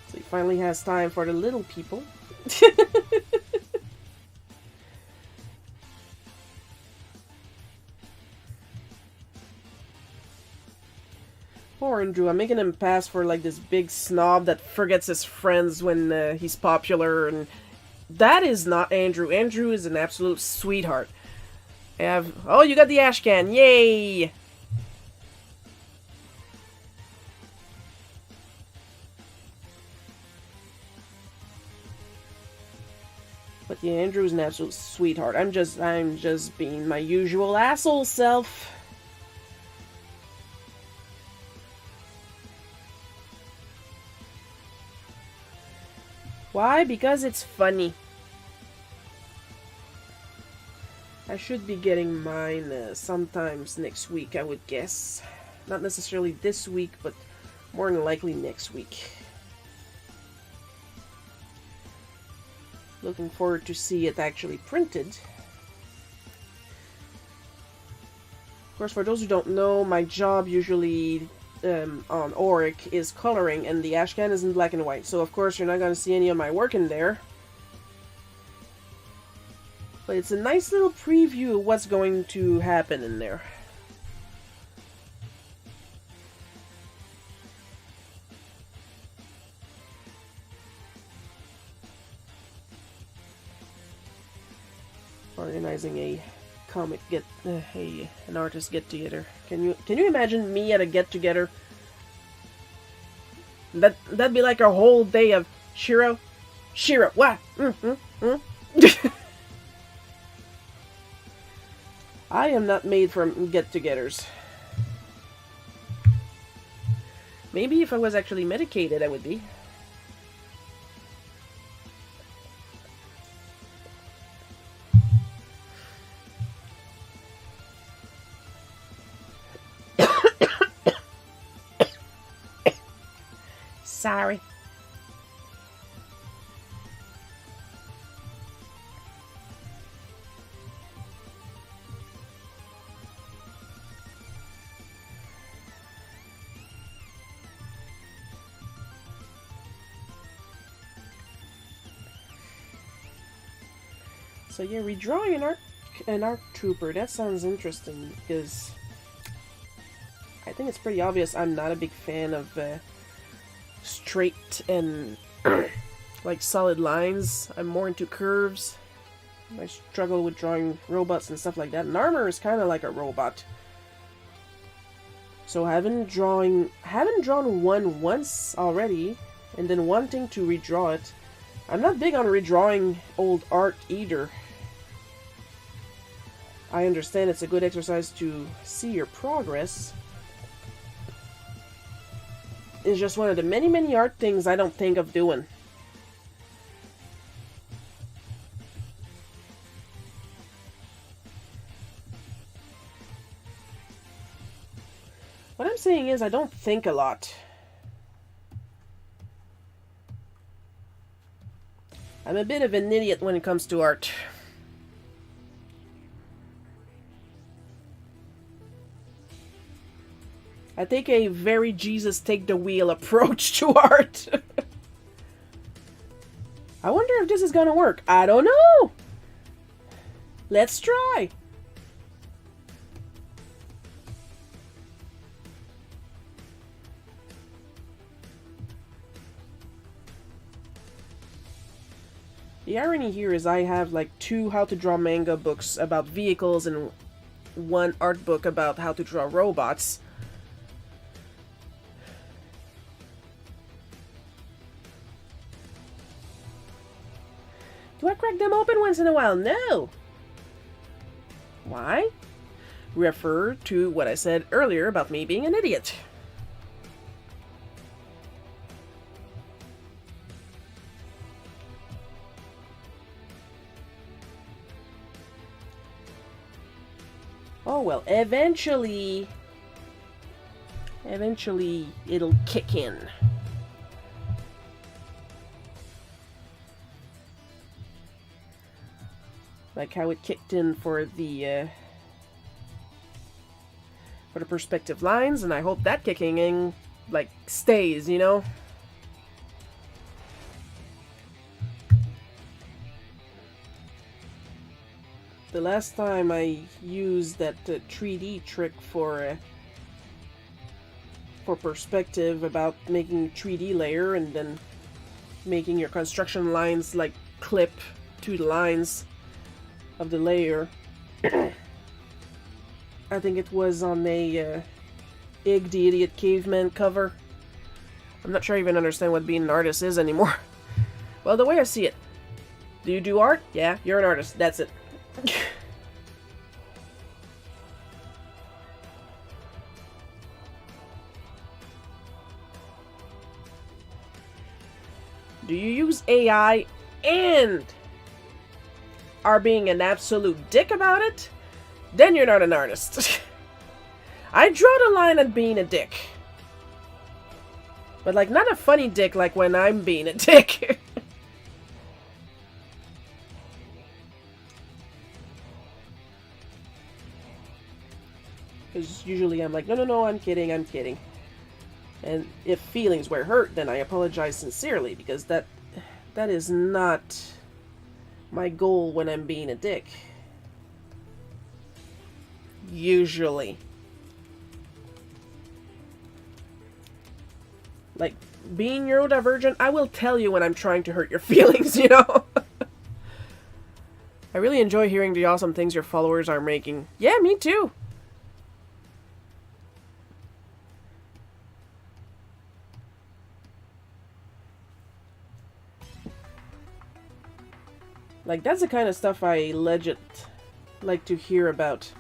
So he finally has time for the little people. Poor Andrew, I'm making him pass for like this big snob that forgets his friends when he's popular, and that is not Andrew. Andrew is an absolute sweetheart. Oh, you got the ash can, yay! But yeah, Andrew's an absolute sweetheart. I'm just being my usual asshole self. Why? Because it's funny. I should be getting mine sometimes next week, I would guess. Not necessarily this week, but more than likely next week. Looking forward to see it actually printed. Of course, for those who don't know, my job usually on Auric is coloring, and the ashcan is in black and white. So of course you're not going to see any of my work in there. But it's a nice little preview of what's going to happen in there. Organizing a comic an artist get together. Can you imagine me at a get together? That'd be like a whole day of Shiro, what? I am not made for get-togethers. Maybe if I was actually medicated, I would be. Sorry. So yeah, redrawing an art trooper, that sounds interesting because I think it's pretty obvious I'm not a big fan of straight and like solid lines. I'm more into curves. I struggle with drawing robots and stuff like that. And armor is kind of like a robot. So having drawn one once already, and then wanting to redraw it, I'm not big on redrawing old art either. I understand it's a good exercise to see your progress. It's just one of the many, many art things I don't think of doing. What I'm saying is I don't think a lot. I'm a bit of an idiot when it comes to art. I take a very Jesus take the wheel approach to art. I wonder if this is gonna work. I don't know. Let's try. The irony here is I have like 2 how to draw manga books about vehicles and 1 art book about how to draw robots. Do I crack them open once in a while? No! Why? Refer to what I said earlier about me being an idiot. Oh well, eventually it'll kick in. Like how it kicked in for the perspective lines, and I hope that kicking in like stays, you know? The last time I used that 3D trick for perspective about making 3D layer and then making your construction lines like clip to the lines of the layer. I think it was on a Ig the Idiot Caveman cover. I'm not sure I even understand what being an artist is anymore. Well, the way I see it. Do you do art? Yeah, you're an artist. That's it. Do you use AI and are being an absolute dick about it? Then you're not an artist. I draw the line at being a dick. But like, not a funny dick like when I'm being a dick. Because usually I'm like, no, I'm kidding. And if feelings were hurt, then I apologize sincerely, because that is not my goal when I'm being a dick. Usually. Like, being neurodivergent, I will tell you when I'm trying to hurt your feelings, you know? I really enjoy hearing the awesome things your followers are making. Yeah, me too. Like, that's the kind of stuff I legit like to hear about.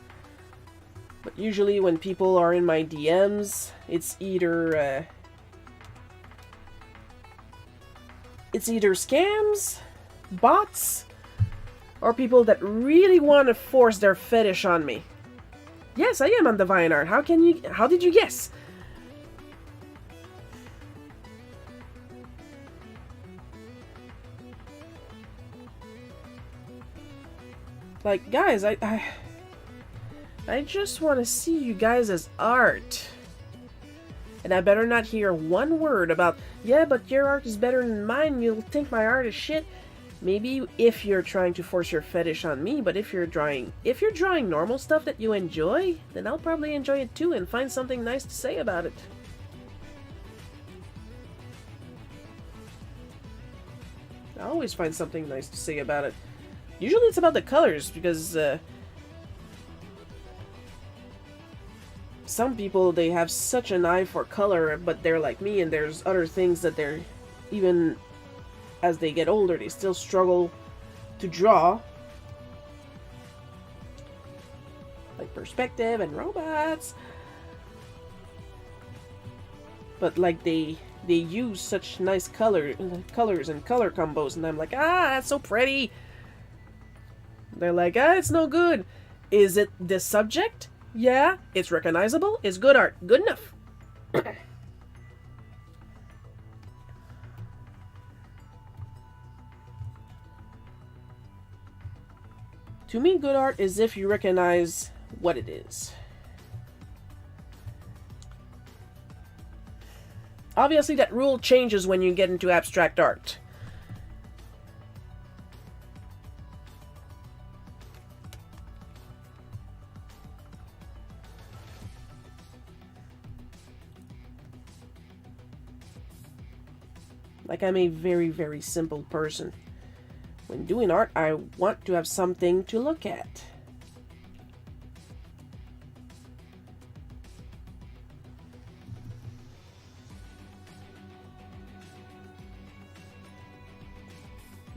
But usually when people are in my DMs, it's either scams, bots, or people that really want to force their fetish on me. Yes, I am on Divine Art. How did you guess? Like, guys, I just want to see you guys as art. And I better not hear one word about, yeah, but your art is better than mine, you'll think my art is shit. Maybe if you're trying to force your fetish on me, but if you're drawing normal stuff that you enjoy, then I'll probably enjoy it too and find something nice to say about it. I always find something nice to say about it. Usually it's about the colors, because some people, they have such an eye for color, but they're like me, and there's other things that they're, even as they get older, they still struggle to draw. Like perspective and robots. But like they use such nice colors and color combos, and I'm like, that's so pretty. They're like, it's no good. Is it the subject? Yeah, it's recognizable. It's good art. Good enough. To me, good art is if you recognize what it is. Obviously, that rule changes when you get into abstract art. Like, I'm a very, very simple person. When doing art, I want to have something to look at.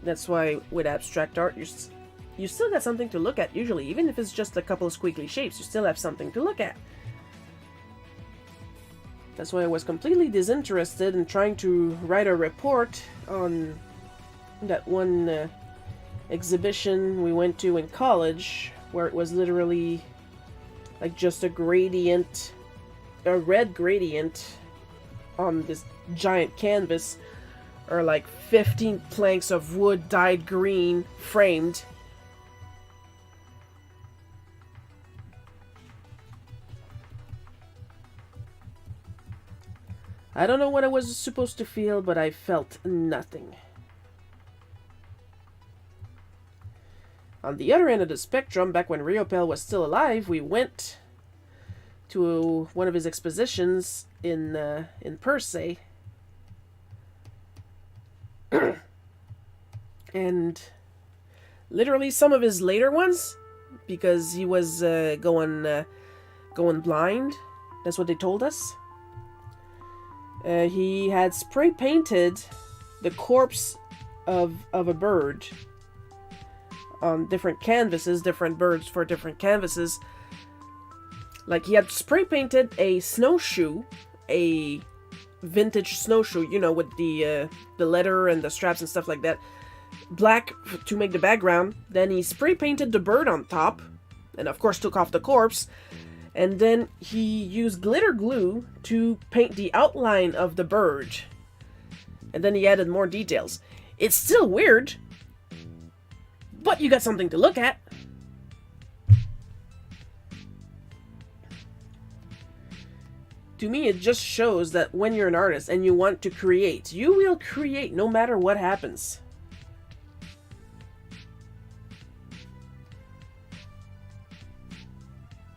That's why with abstract art, you still got something to look at usually. Even if it's just a couple of squiggly shapes, you still have something to look at. That's why I was completely disinterested in trying to write a report on that one exhibition we went to in college, where it was literally like just a gradient, a red gradient on this giant canvas, or like 15 planks of wood dyed green framed. I don't know what I was supposed to feel, but I felt nothing. On the other end of the spectrum, back when Riopel was still alive, we went to one of his expositions in Persay. And literally some of his later ones, because he was going blind, that's what they told us. He had spray painted the corpse of a bird on different canvases, different birds for different canvases. Like, he had spray painted a snowshoe, a vintage snowshoe, you know, with the leather and the straps and stuff like that, black to make the background. Then he spray painted the bird on top, and of course took off the corpse. And then he used glitter glue to paint the outline of the bird. And then he added more details. It's still weird, but you got something to look at. To me, it just shows that when you're an artist and you want to create, you will create no matter what happens.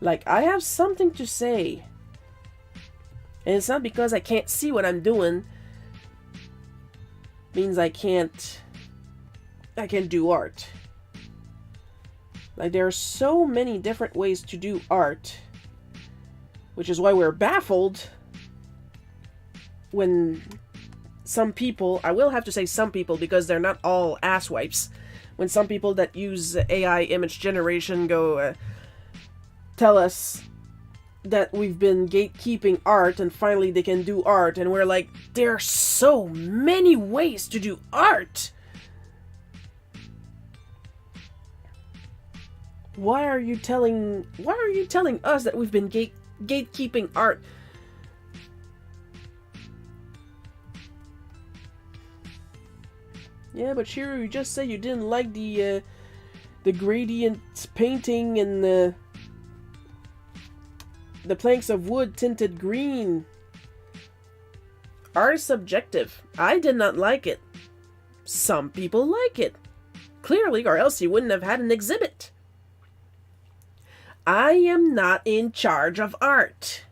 Like, I have something to say. And it's not because I can't see what I'm doing. Means I can't do art. Like, there are so many different ways to do art. Which is why we're baffled when some people, I will have to say some people because they're not all asswipes, when some people that use AI image generation go tell us that we've been gatekeeping art and finally they can do art, and we're like, there are so many ways to do art! Why are you telling us that we've been gatekeeping art? Yeah, but Shiro, you just said you didn't like the gradient painting and the planks of wood tinted green. Art is subjective. I did not like it. Some people like it. Clearly, or else you wouldn't have had an exhibit. I am not in charge of art.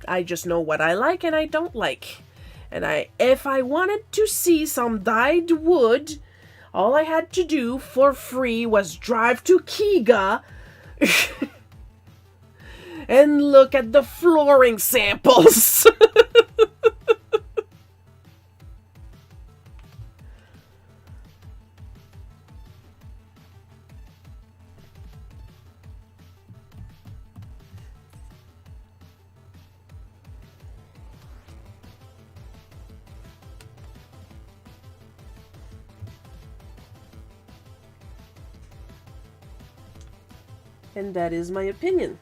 I just know what I like and I don't like. And if I wanted to see some dyed wood, all I had to do for free was drive to Kiga and look at the flooring samples. And that is my opinion.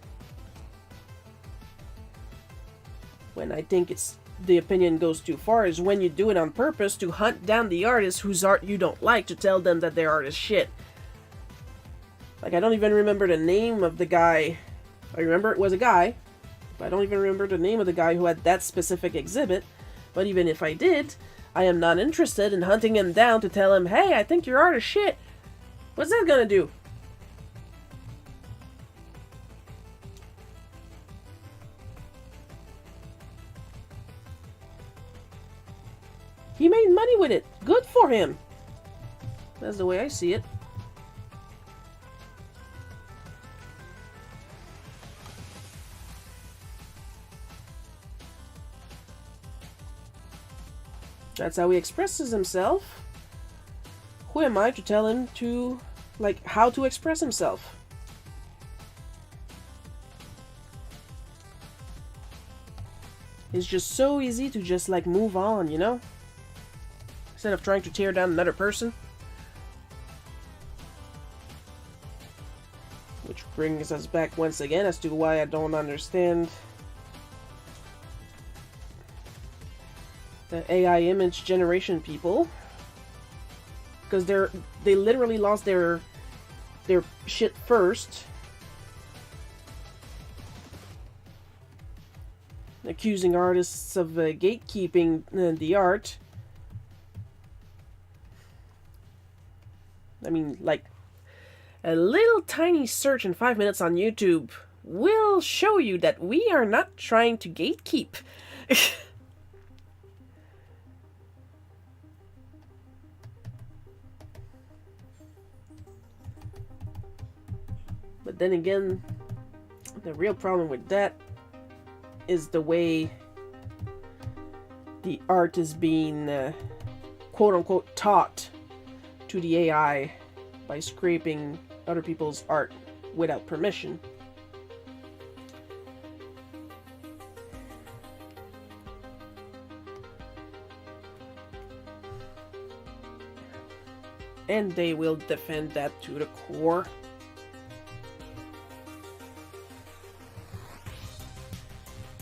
When I think the opinion goes too far is when you do it on purpose to hunt down the artist whose art you don't like, to tell them that their art is shit. Like, I don't even remember the name of the guy. I remember it was a guy, but I don't even remember the name of the guy who had that specific exhibit. But even if I did, I am not interested in hunting him down to tell him, hey, I think your art is shit. What's that gonna do? He made money with it. Good for him. That's the way I see it. That's how he expresses himself. Who am I to tell him to, like, how to express himself? It's just so easy to just, like, move on, you know? Instead of trying to tear down another person. Which brings us back once again as to why I don't understand the AI image generation people. Because they literally lost their shit first. Accusing artists of gatekeeping the art. I mean, like, a little tiny search in 5 minutes on YouTube will show you that we are not trying to gatekeep. But then again, the real problem with that is the way the art is being quote-unquote taught to the AI by scraping other people's art without permission. And they will defend that to the core.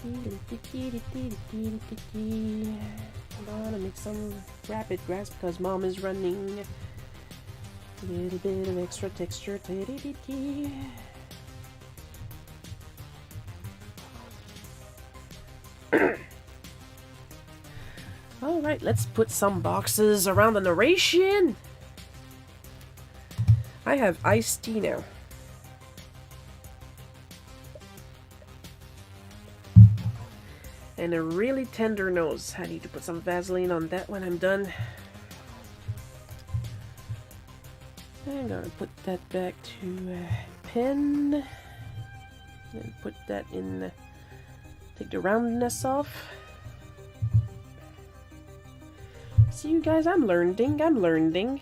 I'm gonna make some rapid grass because mom is running. A little bit of extra texture. Alright, let's put some boxes around the narration. I have iced tea now. And a really tender nose. I need to put some Vaseline on that when I'm done. I'm gonna put that back to pen. And put that in, take the roundness off. See you guys, I'm learning.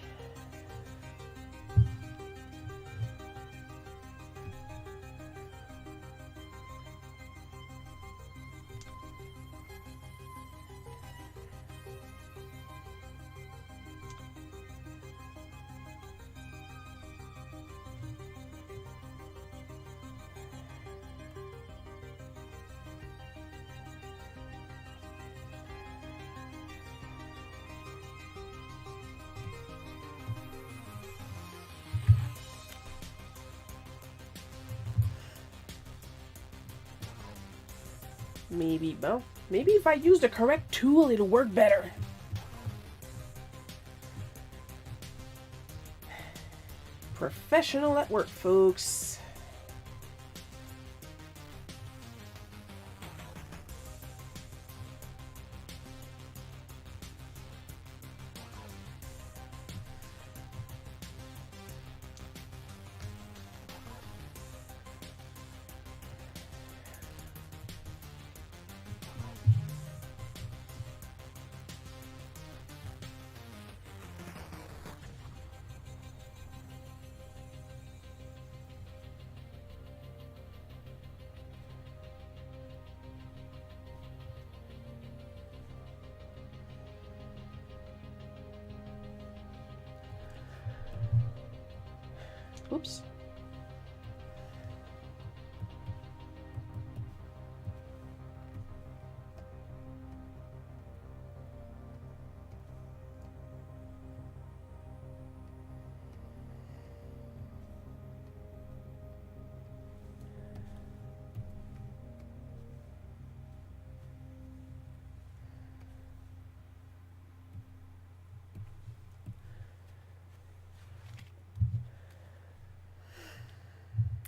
Maybe if I use the correct tool, it'll work better. Professional at work, folks. Oops.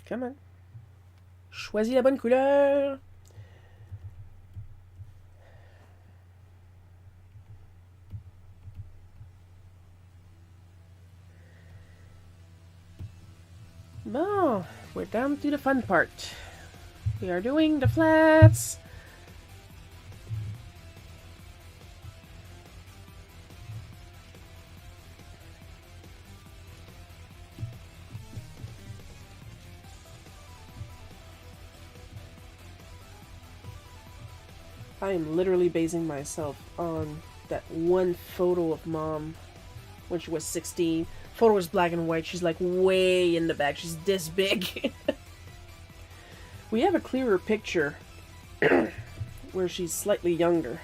Come on. Choisis la bonne couleur. Bon, we're down to the fun part. We are doing the flats. I am literally basing myself on that one photo of Mom when she was 16. Photo was black and white. She's like way in the back. She's this big. We have a clearer picture where she's slightly younger.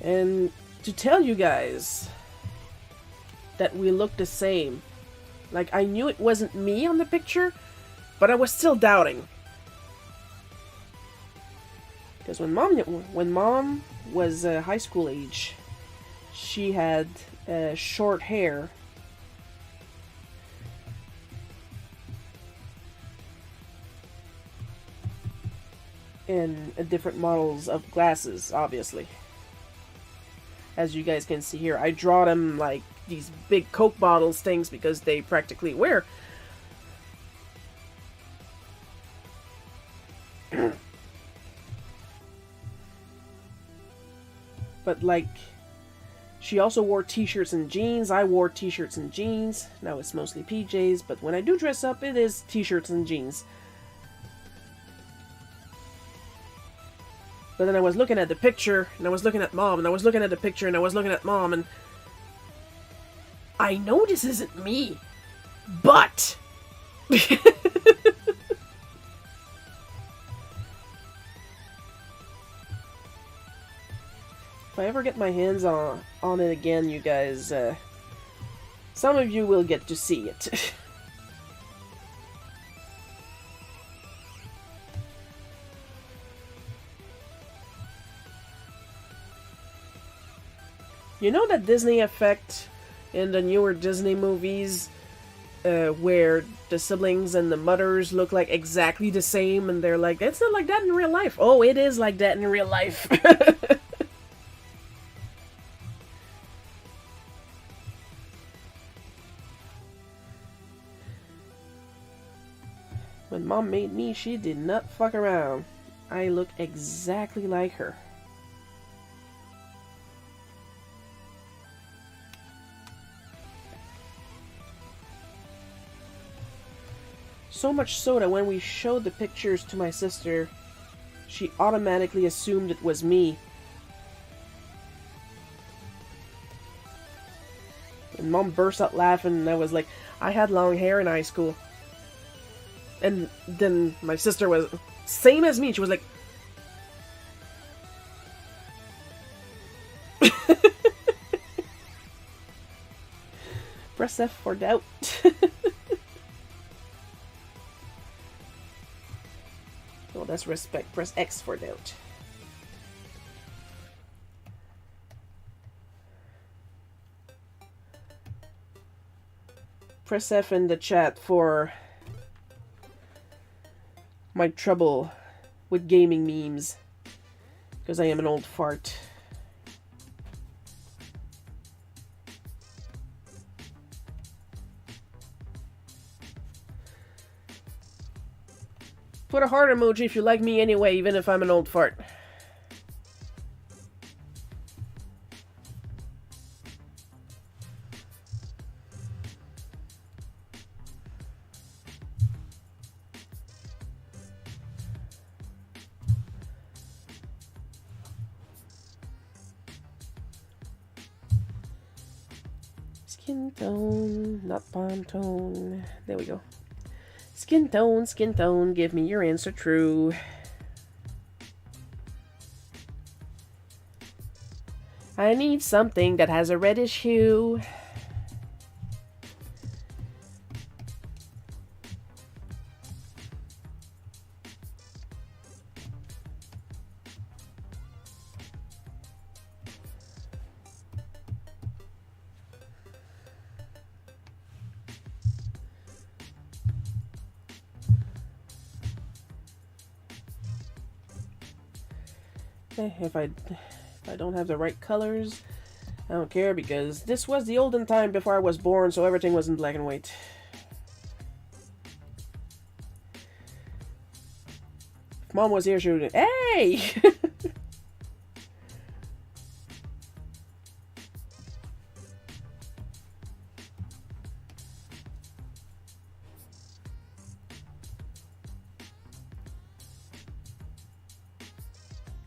And to tell you guys that we look the same. Like, I knew it wasn't me on the picture, but I was still doubting. Because when Mom was high school age, she had short hair. And different models of glasses, obviously. As you guys can see here, I draw them like these big Coke bottles things because they practically wear. But like, she also wore t-shirts and jeans. I wore t-shirts and jeans. Now it's mostly PJs, but when I do dress up, it is t-shirts and jeans. But then I was looking at the picture, and I was looking at Mom, and I was looking at the picture, and I was looking at Mom, and I know this isn't me, but if I ever get my hands on it again, you guys, some of you will get to see it. You know that Disney effect in the newer Disney movies where the siblings and the mothers look like exactly the same, and they're like, it's not like that in real life. Oh, it is like that in real life. When Mom made me, she did not fuck around. I look exactly like her. So much so that when we showed the pictures to my sister, she automatically assumed it was me. And Mom burst out laughing, and I was like, I had long hair in high school. And then my sister was same as me. She was like, press F for doubt. Oh, that's respect. Press X for doubt. Press F in the chat for my trouble with gaming memes, because I am an old fart. Put a heart emoji if you like me anyway, even if I'm an old fart. Skin tone, not palm tone. There we go. Skin tone, give me your answer true. I need something that has a reddish hue. If I don't have the right colors, I don't care, because this was the olden time before I was born, so everything was in black and white. If Mom was here, she would, hey!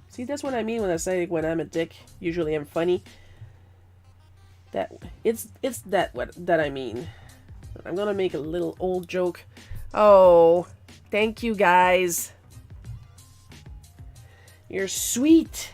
See, that's what I mean when I say when I'm a dick. Usually I'm funny. That it's that I mean. I'm gonna make a little old joke. Oh, thank you guys. You're sweet.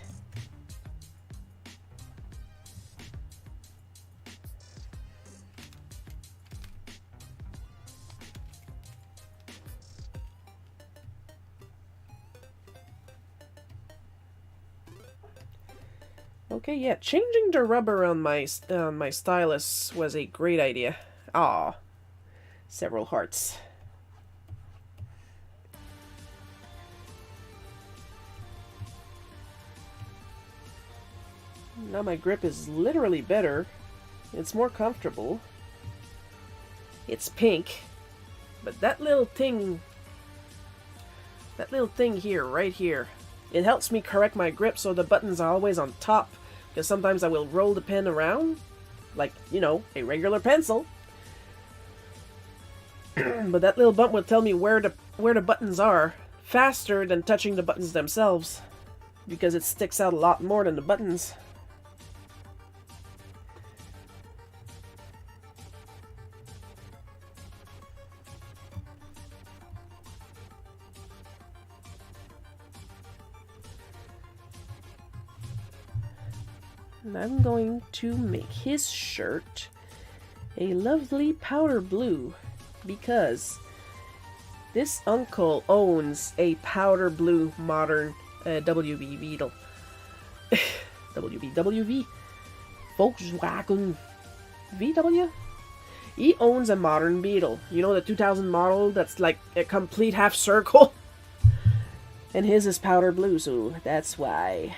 Okay, yeah, changing the rubber on my stylus was a great idea. Aw, several hearts. Now my grip is literally better. It's more comfortable. It's pink, but that little thing here, right here, it helps me correct my grip so the buttons are always on top, because sometimes I will roll the pen around, like, you know, a regular pencil. But that little bump will tell me where the buttons are faster than touching the buttons themselves, because it sticks out a lot more than the buttons. And I'm going to make his shirt a lovely powder blue, because this uncle owns a powder blue modern WV Beetle. WV Volkswagen VW? He owns a modern Beetle. You know, the 2000 model that's like a complete half circle? And his is powder blue, so that's why.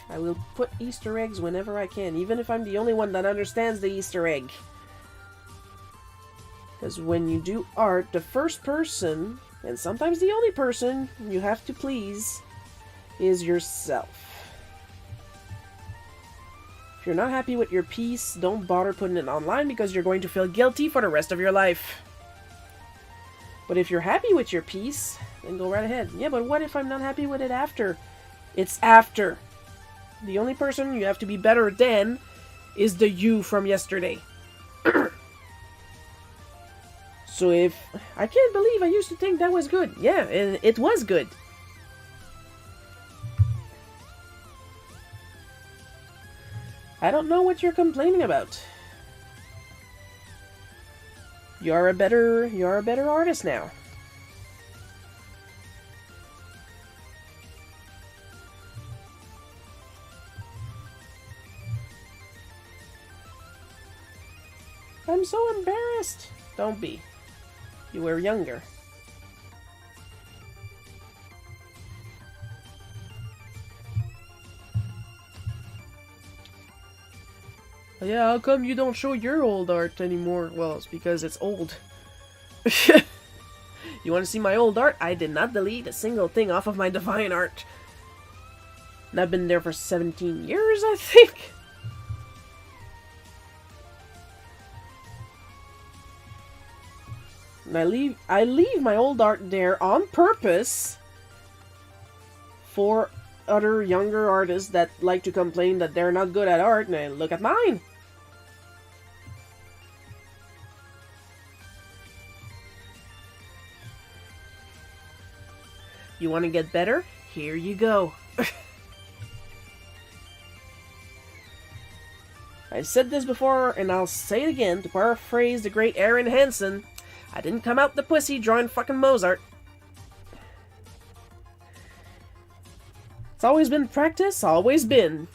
I will put Easter eggs whenever I can, even if I'm the only one that understands the Easter egg. Because when you do art, the first person, and sometimes the only person, you have to please is yourself. If you're not happy with your piece, don't bother putting it online because you're going to feel guilty for the rest of your life. But if you're happy with your piece, then go right ahead. Yeah, but what if I'm not happy with it after? It's after. The only person you have to be better than is the you from yesterday. So if... I can't believe I used to think that was good. Yeah, and it was good. I don't know what you're complaining about. You're a better artist now. I'm so embarrassed. Don't be. You were younger. Yeah, how come you don't show your old art anymore? Well, it's because it's old. You want to see my old art? I did not delete a single thing off of my Divine art. And I've been there for 17 years, I think. And I leave my old art there on purpose for other younger artists that like to complain that they're not good at art, and I look at mine. You want to get better? Here you go. I've said this before, and I'll say it again, to paraphrase the great Aaron Hansen. I didn't come out the pussy drawing fucking Mozart. It's always been practice, always been.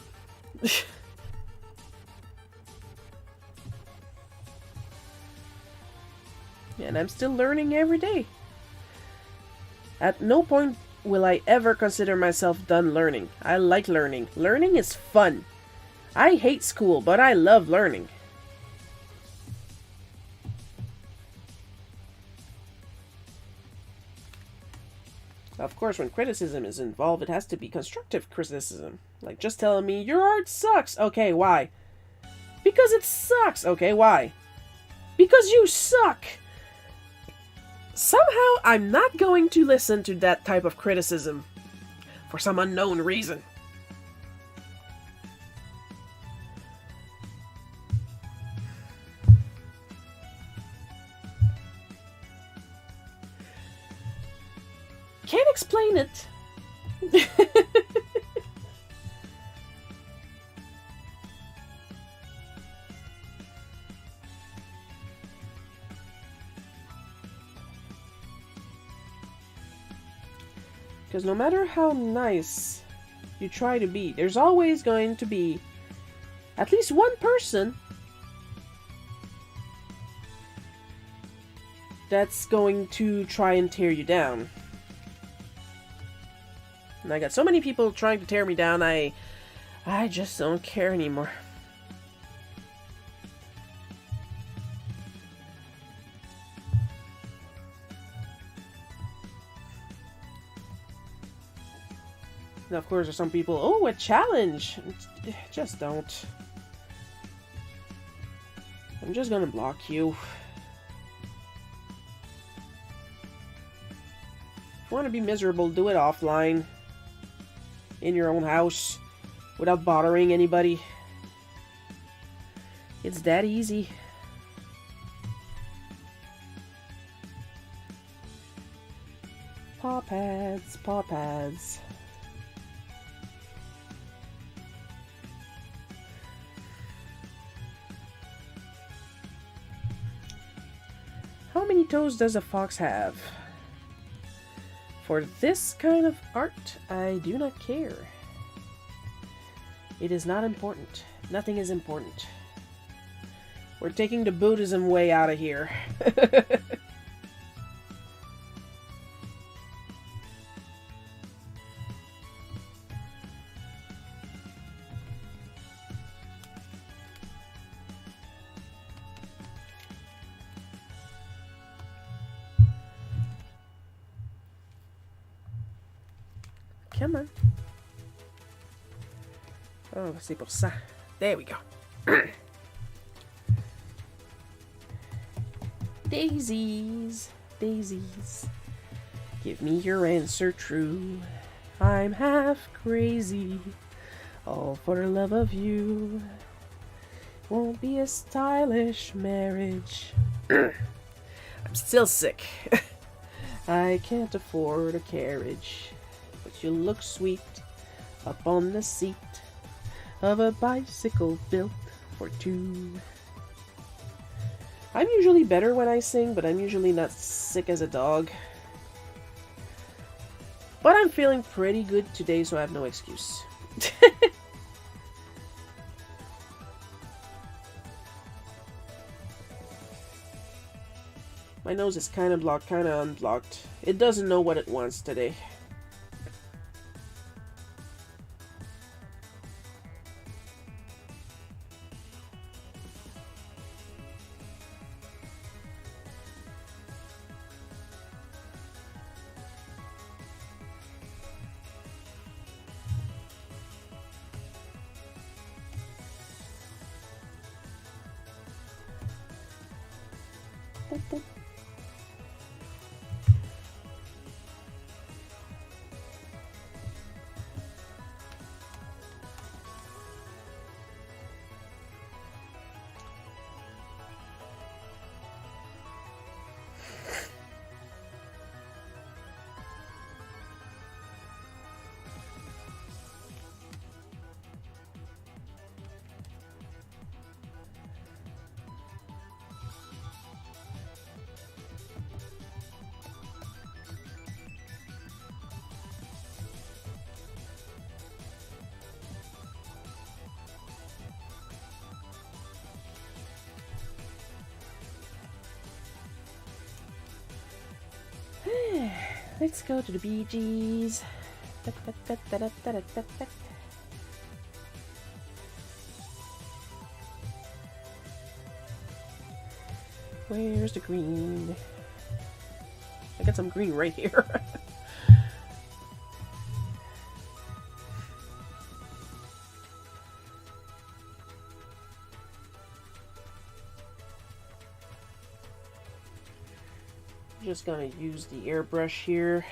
And I'm still learning every day. At no point will I ever consider myself done learning. I like learning. Learning is fun. I hate school, but I love learning. Of course, when criticism is involved, it has to be constructive criticism. Like just telling me, your art sucks. Okay, why? Because it sucks. Okay, why? Because you suck. Somehow, I'm not going to listen to that type of criticism. For some unknown reason. Can't explain it. Because no matter how nice you try to be, there's always going to be at least one person that's going to try and tear you down. And I got so many people trying to tear me down, I just don't care anymore. Now, of course, there's some people, oh, a challenge! Just don't. I'm just gonna block you. If you want to be miserable, do it offline. In your own house. Without bothering anybody. It's that easy. Paw pads, paw pads. How many toes does a fox have? For this kind of art, I do not care. It is not important. Nothing is important. We're taking the Buddhism way out of here. Come on. Oh, c'est pour ça. There we go. Daisies, daisies, give me your answer true. I'm half crazy, all for the love of you. Won't be a stylish marriage. I'm still sick. I can't afford a carriage, but you look sweet up on the seat of a bicycle built for two. I'm usually better when I sing, but I'm usually not sick as a dog. But I'm feeling pretty good today, so I have no excuse. My nose is kind of blocked, kind of unblocked. It doesn't know what it wants today. Let's go to the Bee Gees. Where's the green? I got some green right here. Just gonna use the airbrush here,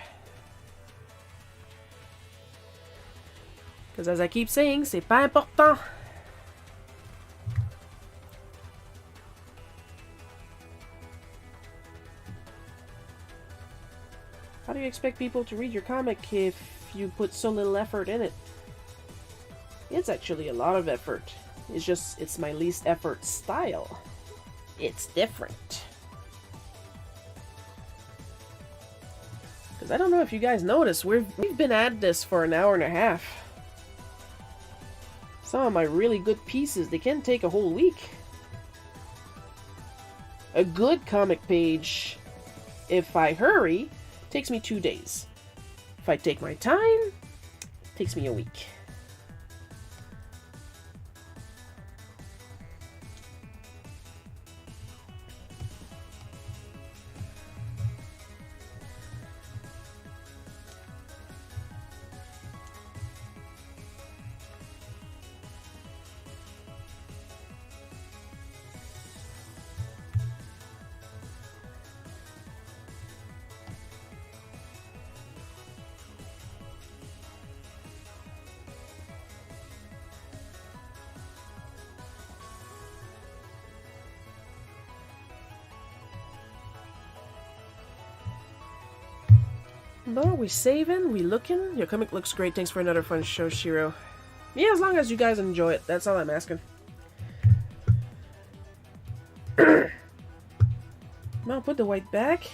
because as I keep saying, c'est pas important. How do you expect people to read your comic if you put so little effort in it? It's actually a lot of effort. It's just, it's my least effort style. It's different. Because I don't know if you guys noticed, we've been at this for an hour and a half. Some of my really good pieces, they can take a whole week. A good comic page, if I hurry, takes me 2 days. If I take my time, it takes me a week. Well, we saving, we looking. Your comic looks great. Thanks for another fun show, Shiro. Yeah, as long as you guys enjoy it. That's all I'm asking. Now put the white back.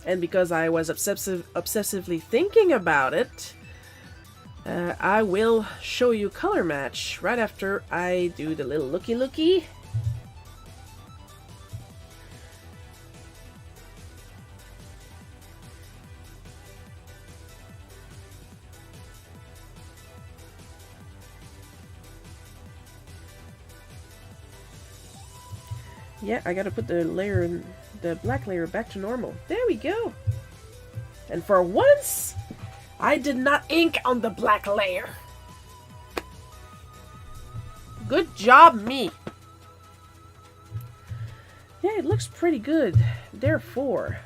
And because I was obsessively thinking about it, I will show you color match right after I do the little looky. Yeah, I gotta put the layer in the black layer back to normal. There we go. And for once, I did not ink on the black layer. Good job, me. Yeah, it looks pretty good. Therefore,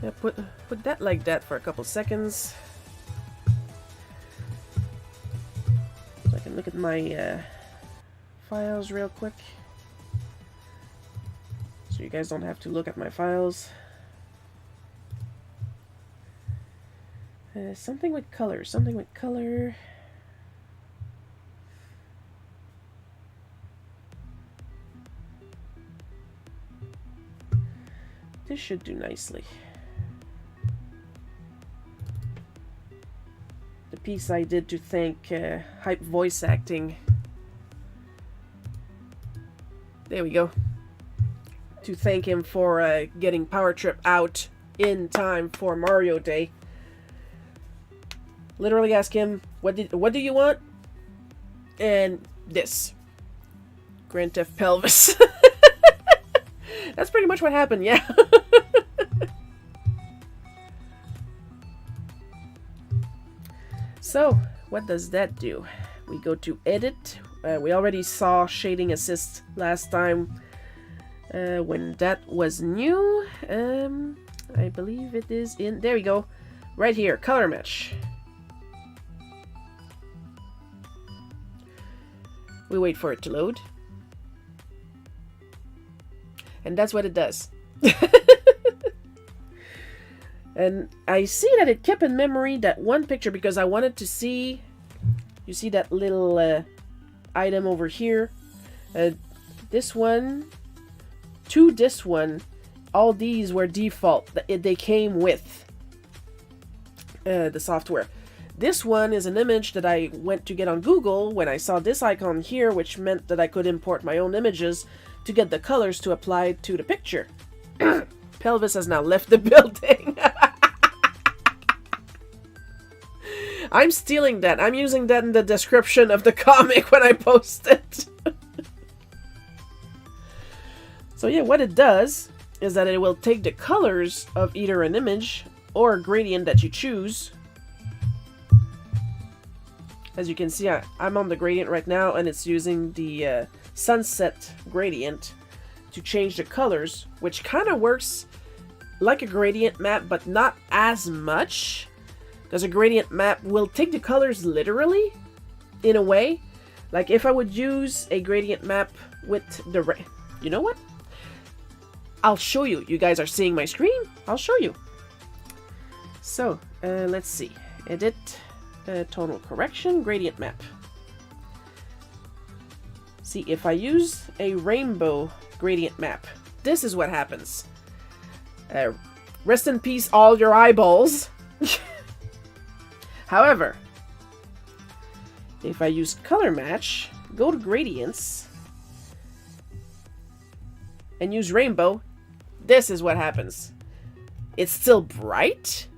yeah, put that like that for a couple seconds. So I can look at my files real quick. So you guys don't have to look at my files. Something with color, something with color. This should do nicely. The piece I did to thank Hype Voice Acting. There we go. To thank him for getting Power Trip out in time for Mario Day. Literally ask him, what do you want? And this. Grand Theft Pelvis. That's pretty much what happened, yeah. So, what does that do? We go to edit. We already saw shading assist last time when that was new. I believe it is in, there we go. Right here, color match. We wait for it to load. And that's what it does. And I see that it kept in memory that one picture because I wanted to see, you see that little item over here. This one, to this one, all these were default. They came with the software. This one is an image that I went to get on Google when I saw this icon here, which meant that I could import my own images to get the colors to apply to the picture. Pelvis has now left the building. I'm stealing that. I'm using that in the description of the comic when I post it. So yeah, what it does is that it will take the colors of either an image or a gradient that you choose. As you can see, I'm on the gradient right now, and it's using the sunset gradient to change the colors, which kind of works like a gradient map, but not as much, because a gradient map will take the colors literally, in a way. Like if I would use a gradient map with the you know what? I'll show you. You guys are seeing my screen. I'll show you. So, let's see. Edit. Tonal correction, gradient map. See, if I use a rainbow gradient map, this is what happens. Rest in peace, all your eyeballs. However, if I use color match, go to gradients, and use rainbow, this is what happens. It's still bright,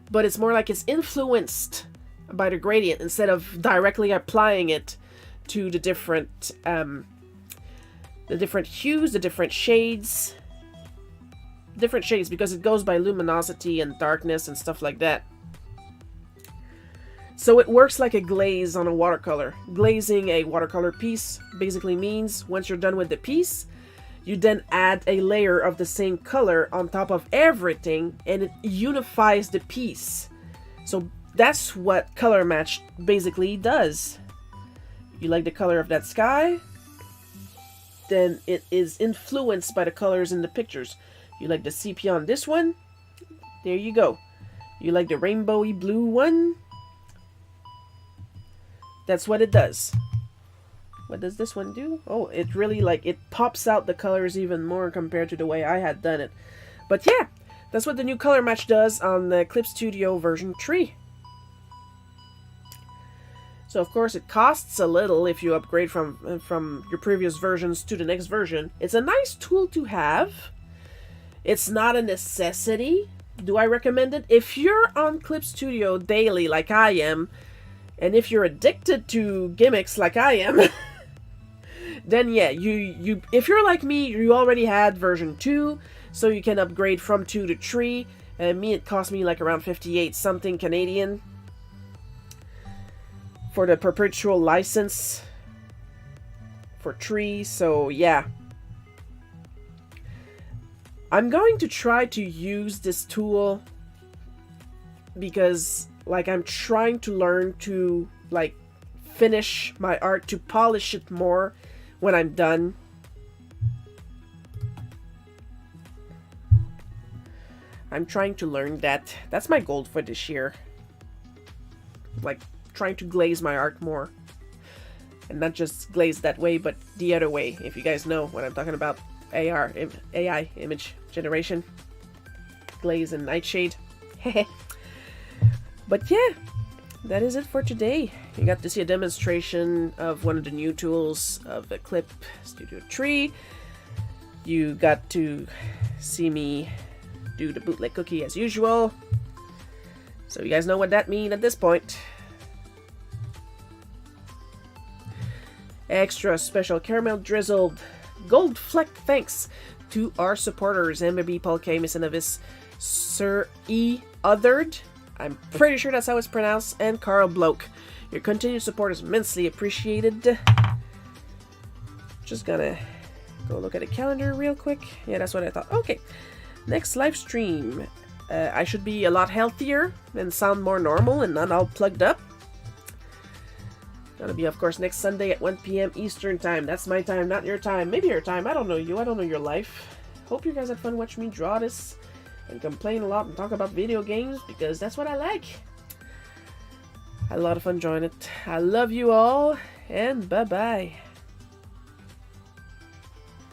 but it's more like it's influenced by the gradient instead of directly applying it to the different hues, the different shades. Different shades because it goes by luminosity and darkness and stuff like that. So it works like a glaze on a watercolor. Glazing a watercolor piece basically means once you're done with the piece, you then add a layer of the same color on top of everything and it unifies the piece. So that's what color match basically does. You like the color of that sky? then it is influenced by the colors in the pictures. You like the sepia on this one? There you go. You like the rainbowy blue one? That's what it does. What does this one do? Oh, it really, like, it pops out the colors even more compared to the way I had done it. But yeah, that's what the new color match does on the Clip Studio version 3. So of course it costs a little if you upgrade from your previous versions to the next version. It's a nice tool to have. It's not a necessity. Do I recommend it? If you're on Clip Studio daily like I am, and if you're addicted to gimmicks like I am, then yeah, you if you're like me, you already had version 2, so you can upgrade from 2 to 3. Me, it cost me like around 58 something Canadian for the perpetual license for 3, so yeah. I'm going to try to use this tool because, like, I'm trying to learn to, like, finish my art, to polish it more when I'm done. I'm trying to learn that. That's my goal for this year. Like, trying to glaze my art more. And not just glaze that way, but the other way, if you guys know what I'm talking about. AI, image generation. Glaze and nightshade. But yeah, that is it for today. You got to see a demonstration of one of the new tools of the Clip Studio 3. You got to see me do the bootleg cookie as usual. So you guys know what that means at this point. Extra special caramel drizzled gold fleck thanks to our supporters, MBB, Paul K, Miss Anavis, Sir E. Othered, I'm pretty sure that's how it's pronounced, and Carl Bloke. Your continued support is immensely appreciated. Just gonna go look at the calendar real quick. Yeah, that's what I thought. Okay, next live stream. I should be a lot healthier and sound more normal and not all plugged up. Gonna be, of course, next Sunday at 1 p.m. Eastern Time. That's my time, not your time. Maybe your time. I don't know you. I don't know your life. Hope you guys had fun watching me draw this and complain a lot and talk about video games, because that's what I like. Had a lot of fun drawing it. I love you all, and bye-bye.